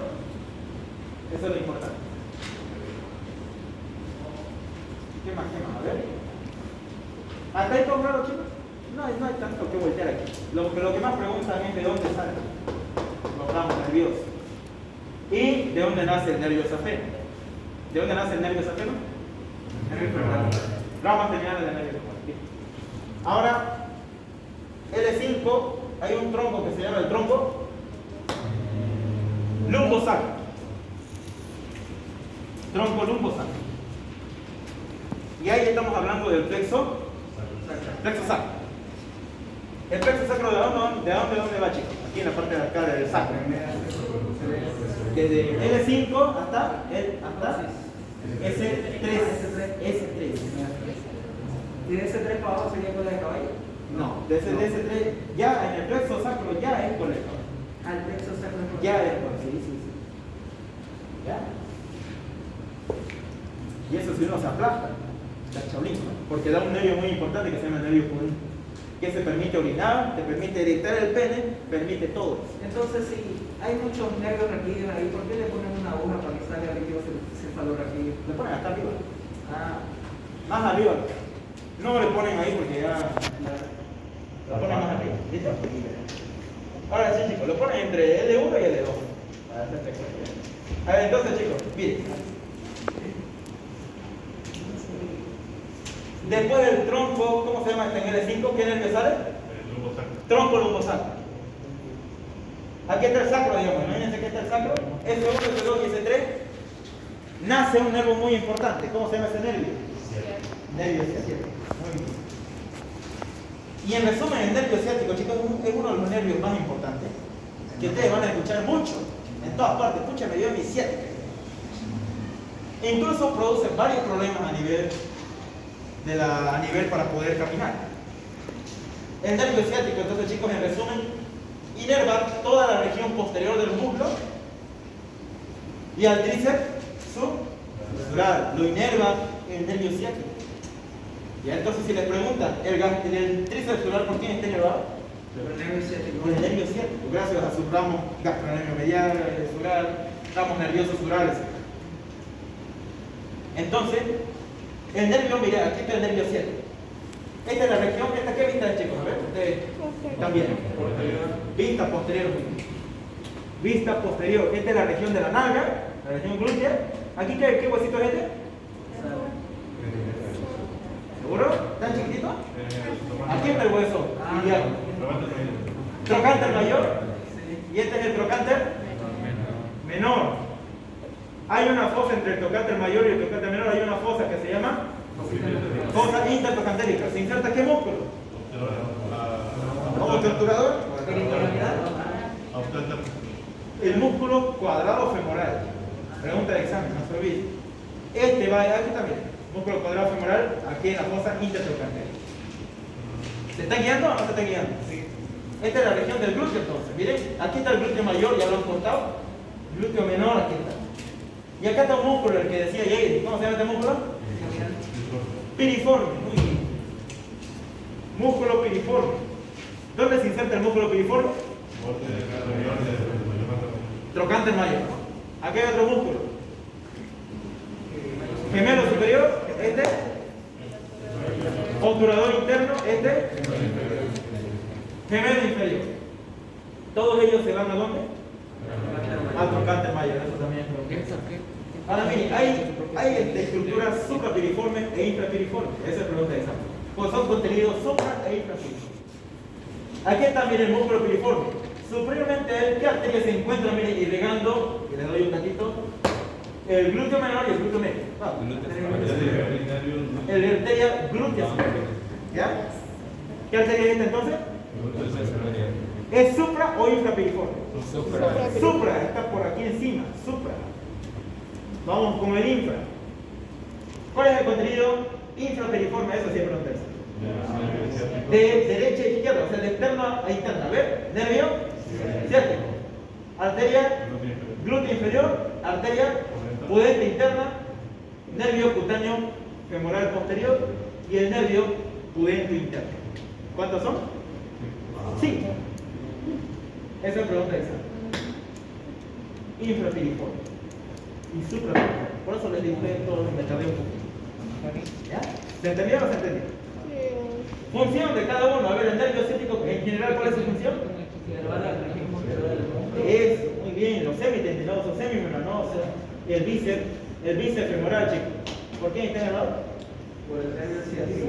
Eso es lo importante. ¿Qué más? A ver. ¿Hasta ahí todo claro, chicos? No hay tanto que voltear aquí. Lo que más preguntan es de dónde salen los ramos nerviosos y de dónde nace el nervio safeno. ¿De dónde nace el nervio safeno? Nervio femoral. Ramas terminales del nervio femoral. Ahora, L5, hay un tronco que se llama el tronco lumbosacro. Tronco lumbosacro. Y ahí estamos hablando del plexo sacro. El plexo sacro, ¿de dónde va, chicos? Aquí en la parte de acá del sacro. Desde L5 hasta S3. ¿Y de ese 3 para abajo sería cola de caballo? No, desde S3 ya en el plexo sacro ya es colector. Al plexo sacro es Ya es sí. ¿Ya? Y eso si uno se aplasta, está chaulín, porque da un nervio muy importante que se llama el nervio purino, que se permite orinar, te permite erectar el pene, permite todo. Entonces, si hay muchos nervios raquídeos ahí, ¿por qué le ponen una aguja para que salga líquido cefalorraquídeo? Le ponen hasta arriba, Ah, más arriba. No le ponen ahí porque ya la ponen más arriba. ¿Listo? Ahora sí, chicos, lo ponen entre L1 y L2. Para hacerte cuenta. A ver, entonces, chicos, miren. Después del tronco, ¿cómo se llama este en L5? ¿Qué nervio sale? Tronco lumbosacro. Aquí está el sacro, digamos. Imagínense que está el sacro. S1, S2 y S3. Nace un nervio muy importante. ¿Cómo se llama ese nervio? Nervio ciático. Muy bien. Y en resumen, el nervio ciático, chicos, es uno de los nervios más importantes que ustedes van a escuchar mucho en todas partes. Escúchame, yo mi ciática. E incluso produce varios problemas a nivel para poder caminar. El nervio ciático, entonces, chicos, en resumen, inerva toda la región posterior del muslo y al tríceps subdural. Lo inerva el nervio ciático. Y entonces, si les preguntan, ¿el tríceps subdural por quién está inervado? por el nervio ciático. Por el nervio ciático, gracias a sus ramos gastrocnemio medial, sural, ramos nerviosos surales. Entonces, el nervio, mira, aquí está el nervio ciático. Esta es la región, ¿qué vista es, chicos? A ver, ustedes también. Vista posterior. Vista posterior. Esta es la región de la nalga, la región glútea. Aquí, ¿qué huesito es este? ¿Seguro? ¿Tan chiquitito? Aquí está el hueso iliaco. Trocánter mayor. Y este es el trocánter menor. Hay una fosa entre el trocánter mayor y el trocánter menor. Hay una fosa que se llama fosa intertrocantérica. ¿Se inserta qué músculo? ¿Como torturador? El músculo cuadrado femoral. Pregunta de examen, no se olvide. Este va aquí también. Músculo cuadrado femoral, aquí en la fosa intertrocantérica. ¿Se está guiando o no se está guiando? Sí. Esta es la región del glúteo entonces. Miren, aquí está el glúteo mayor, ya lo han cortado. Glúteo menor, aquí está. Y acá está un músculo, el que decía Jair. ¿Cómo se llama este músculo? Piriforme. Muy bien. Músculo piriforme. ¿Dónde se inserta el músculo piriforme? Trocante mayor. Aquí hay otro músculo. Gemelo superior, este. Obturador interno, este. Gemelo inferior. Todos ellos se van a dónde? Al trocante mayor. Eso también es lo que es. Ahora miren, hay estructuras suprapiriformes e infrapiriformes. Esa es la pregunta de examen. Pues son contenidos supra e infrapiriformes. Aquí está, miren, el músculo piriforme. Supremamente a él, ¿qué arteria se encuentra? Miren, irrigando, y le doy un tantito, el glúteo menor y el glúteo medio. El arteria glútea superior. ¿Ya? ¿Qué arteria es esta entonces? ¿Es supra o infrapiriforme? Supra, está por aquí encima, supra. Vamos con el infra. ¿Cuál es el contenido infrapiriforme? Eso sí es pregunta. De derecha a izquierda, o sea, de externa a interna. A ver, nervio ciático, arteria glútea inferior, arteria pudente interna, nervio cutáneo femoral posterior y el nervio pudente interno. ¿Cuántos son? 5. Esa es pregunta exacta. Infrapiriforme y suprapiriforme. Por eso les dibujé todo, me tardé un poquito. ¿Ya? ¿Se entendió o no se entendió? Función de cada uno. A ver, el nervio ciático, en general, ¿cuál es su función? Es, muy bien, los semitendinosos, semimembranosos, el bíceps femoral, chicos. ¿Por qué está llamado? Por el nervio ciático.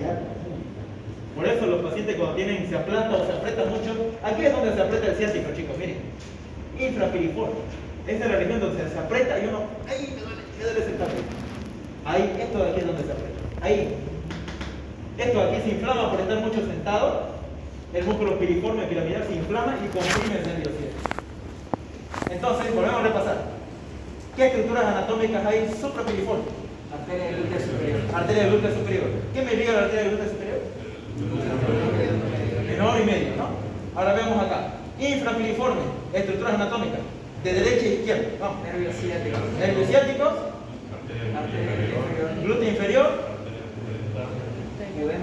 Por eso los pacientes cuando tienen, se aplasta o se aprieta mucho, aquí es donde se aprieta el ciático, chicos, miren. Infrapiriforme. Esa es la región donde se aprieta y uno, ahí me duele ese tapete. Ahí, esto de aquí es donde se aprieta. Ahí. Esto de aquí se inflama por estar mucho sentado. El músculo piriforme piramidal se inflama y comprime el nervio ciático. Entonces, volvemos a repasar. ¿Qué estructuras anatómicas hay suprapiriformes? Arteria glútea superior. Arteria glútea superior. ¿Qué me diga la arteria glútea superior? Menor y medio, ¿no? Ahora vemos acá. Infrapiriforme, estructuras anatómicas. De derecha a izquierda. Vamos. Nervio ciático. Nervio ciático. Arteria inferior. Glútea inferior.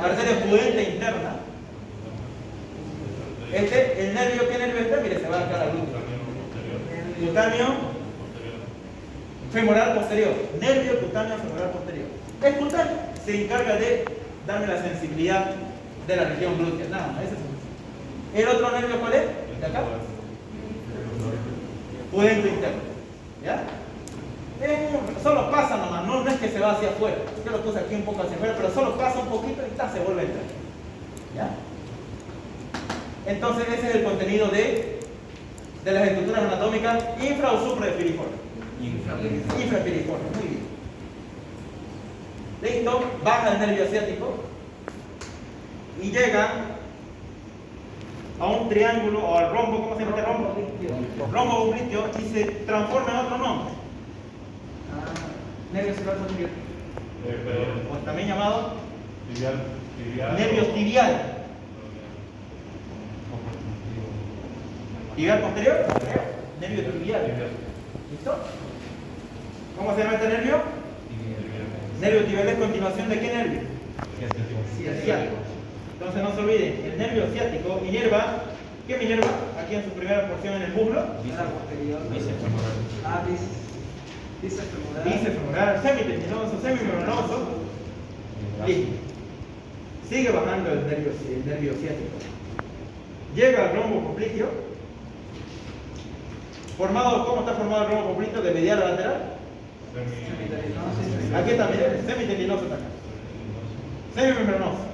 Arteria pudente interna. El nervio, ¿qué nervio está? Mire, se va acá a la glútea. Cutáneo femoral posterior. Nervio cutáneo femoral posterior. El cutáneo se encarga de darme la sensibilidad de la región glútea. Nada más, ese es el otro nervio, ¿cuál es? De acá. Pudente interno. ¿Ya? Solo pasa nomás, no es que se va hacia afuera. Yo lo puse aquí un poco hacia afuera, pero solo pasa un poquito y se vuelve a entrar. ¿Ya? Entonces ese es el contenido de las estructuras anatómicas infra o suprapiriforme. Infrapiriforme, muy bien. Listo, baja el nervio ciático y llega a un triángulo o al rombo, ¿cómo se llama este rombo? Rombo oblíqueo y se transforma en otro nombre. Nervio cerebral posterior. O también llamado Tibial. nervio tibial. ¿Tibial posterior? Nervio tibial. ¿Listo? ¿Cómo se llama este nervio? Nervio tibial es continuación de qué nervio? Ciático. Entonces no se olviden, el nervio ciático inerva, ¿qué me inerva? Aquí en su primera porción en el muslo. Bíceps femoral. Bíceps femoral. Bíceps femoral, semitendinoso, semimembranoso. Listo. Sigue bajando el nervio ciático. Llega al rombo popliteo. ¿Cómo está formado el rombo popliteo? De medial a lateral. Aquí está, miren, semitendinoso está acá. Semimembranoso.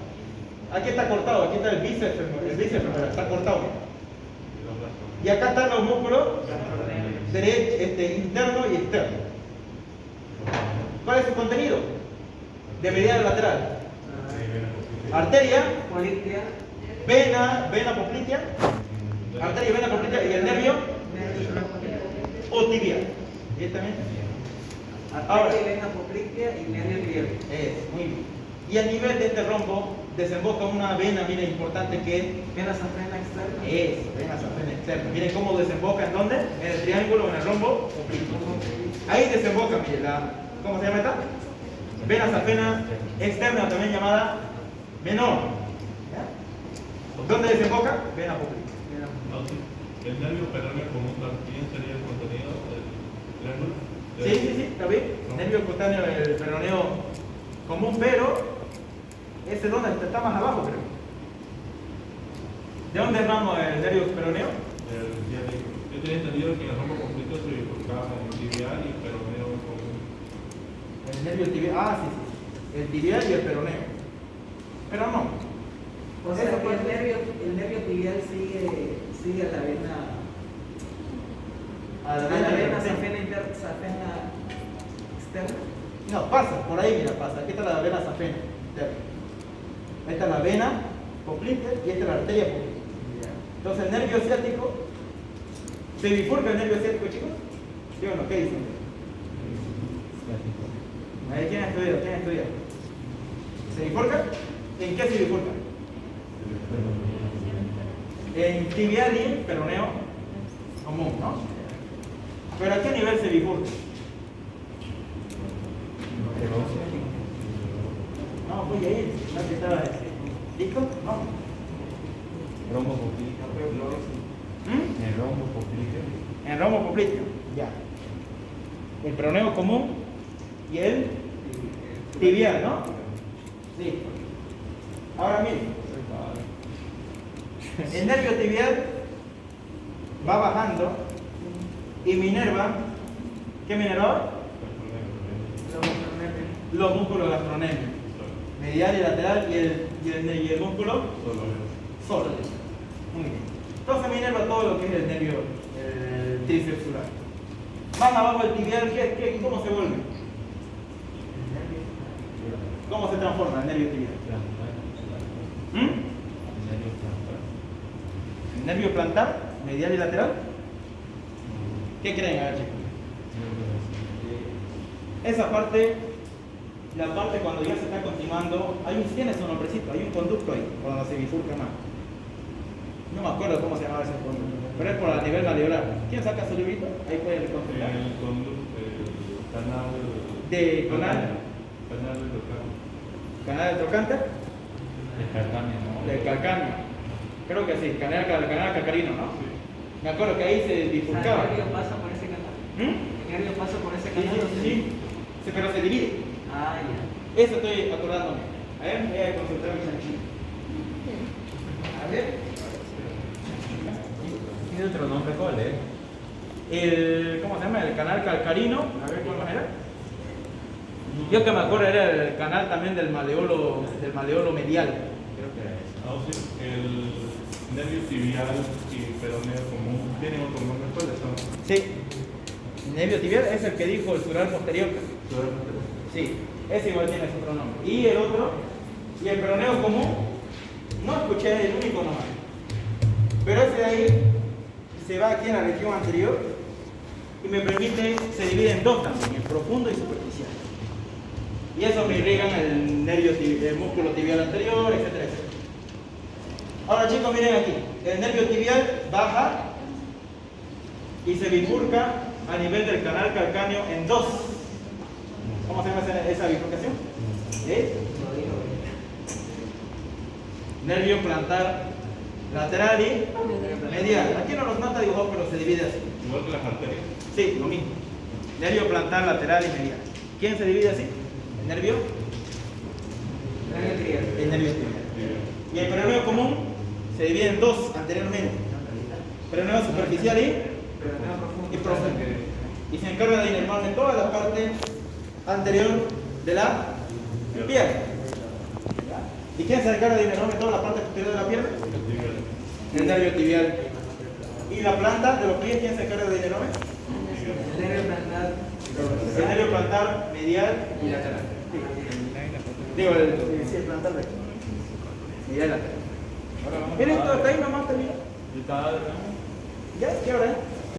Aquí está cortado, aquí está el bíceps femoral, está cortado. Miren. Y acá están los músculos interno y externo. ¿Cuál es su contenido? De medial a lateral. Arteria, Políctea. vena poplitea, arteria, vena poplitea y el nervio o tibial. Directamente. Ahora, Arteria, vena poplítea y nervio tibial. muy bien. Y a nivel de este rombo desemboca una vena, mira, importante que es Vena safena externa. eso, vena safena externa. Miren cómo desemboca, ¿en dónde? En el triángulo, en el rombo oblicuo. Ahí desemboca, miren, ¿cómo se llama esta? Vena safena externa, también llamada menor. ¿Ya? ¿Dónde desemboca? Vena obliqua. El nervio peroneo común también sería el contenido del triángulo. Sí, está bien. Nervio cutáneo del peroneo común, pero ese donde está más abajo, creo. ¿De dónde ramo el nervio peroneo? Yo tenía entendido que el rombo completo se bifurcaba en tibial y peroneo común. El nervio tibial, sí. El tibial y el peroneo. Pero no. O sea, que el nervio tibial sigue a la vena. A la A vena la vena interna. safena externa. No, pasa, por ahí mira, pasa. Aquí está la vena safena interna. Esta es la vena poplítea y esta es la arteria poplítea. Entonces el nervio ciático, ¿se bifurca el nervio ciático, chicos? ¿Sí o no? ¿Qué dicen? A ver, ¿quién ha estudiado? ¿Se bifurca? ¿En qué se bifurca? En tibial y peroneo común, ¿no? ¿Pero a qué nivel se bifurca? No, voy a ir. ¿No que estaba listo? No. Rombo poplítea. El rombo poplítea. En el rombo poplítea. Ya. El peroneo común y el tibial, ¿no? Sí. Ahora miren. El nervio tibial va bajando y me inerva. ¿Qué me inerva? Los músculos gastrocnémicos. Medial y lateral y el músculo solo. Muy bien. Entonces me inerva todo lo que es el nervio trícepsular. Más abajo el tibial, ¿cómo se vuelve? ¿Cómo se transforma el nervio tibial? ¿El nervio plantar? ¿Medial y lateral? ¿Qué creen? A ver, chicos. Esa parte, la parte cuando ya se está continuando, tiene su nombrecito, hay un conducto ahí, cuando se bifurca más. No me acuerdo cómo se llamaba ese conducto, pero es por el nivel malleolar. ¿Quién saca su librito? Ahí puede consultar. El canal De canal del trocánter. ¿Canal del trocánter? El calcáneo, ¿no? Del calcáneo. Creo que sí, canal calcarino, ¿no? Sí. Me acuerdo que ahí se bifurcaba. El nervio pasa por ese canal. ¿Mm? El nervio pasa por ese Sí, canal. sí. Sí, pero se divide. Ah, ya. Eso estoy acordándome. A ver, voy a consultar mi chanchito. A ver. ¿Tiene otro nombre? ¿Cuál es? ¿Cómo se llama? El canal calcarino. A ver cuál era. Yo que me acuerdo era el canal también del maleolo medial. Creo que era eso. No, sí, el nervio tibial y peroneo común tienen otro nombre. ¿Cuáles son? Sí. El nervio tibial es el que dijo el sural posterior. Sí, ese igual tiene otro nombre. Y el otro, y el peroneo común, no escuché el único nomás. Pero ese de ahí se va aquí en la región anterior y me permite, se divide en dos también, en profundo y superficial. Y eso me irrigan el nervio el músculo tibial anterior, etcétera, etcétera. Ahora chicos, miren aquí, el nervio tibial baja y se bifurca a nivel del canal calcáneo en dos. ¿Cómo se llama esa bifurcación? Nervio plantar lateral y medial. Aquí no nos nota dibujado, pero se divide así. Igual que las arterias. Sí, lo mismo. Nervio plantar lateral y medial. ¿Quién se divide así? ¿El nervio? El nervio tibial. Y el peroneo común se divide en dos anteriormente. Peroneo superficial y profundo. Y se encarga de inervar en toda la parte anterior de la pierna. ¿Y quién se encarga de inervar en toda la parte posterior de la pierna? El nervio tibial. ¿Y la planta de los pies quién se encarga de inervar? El nervio plantar. El nervio plantar medial y lateral. Digo, el plantar recto. Medial y lateral. Miren, esto hasta ahí nomás termina. ¿Ya? ¿Qué hora es?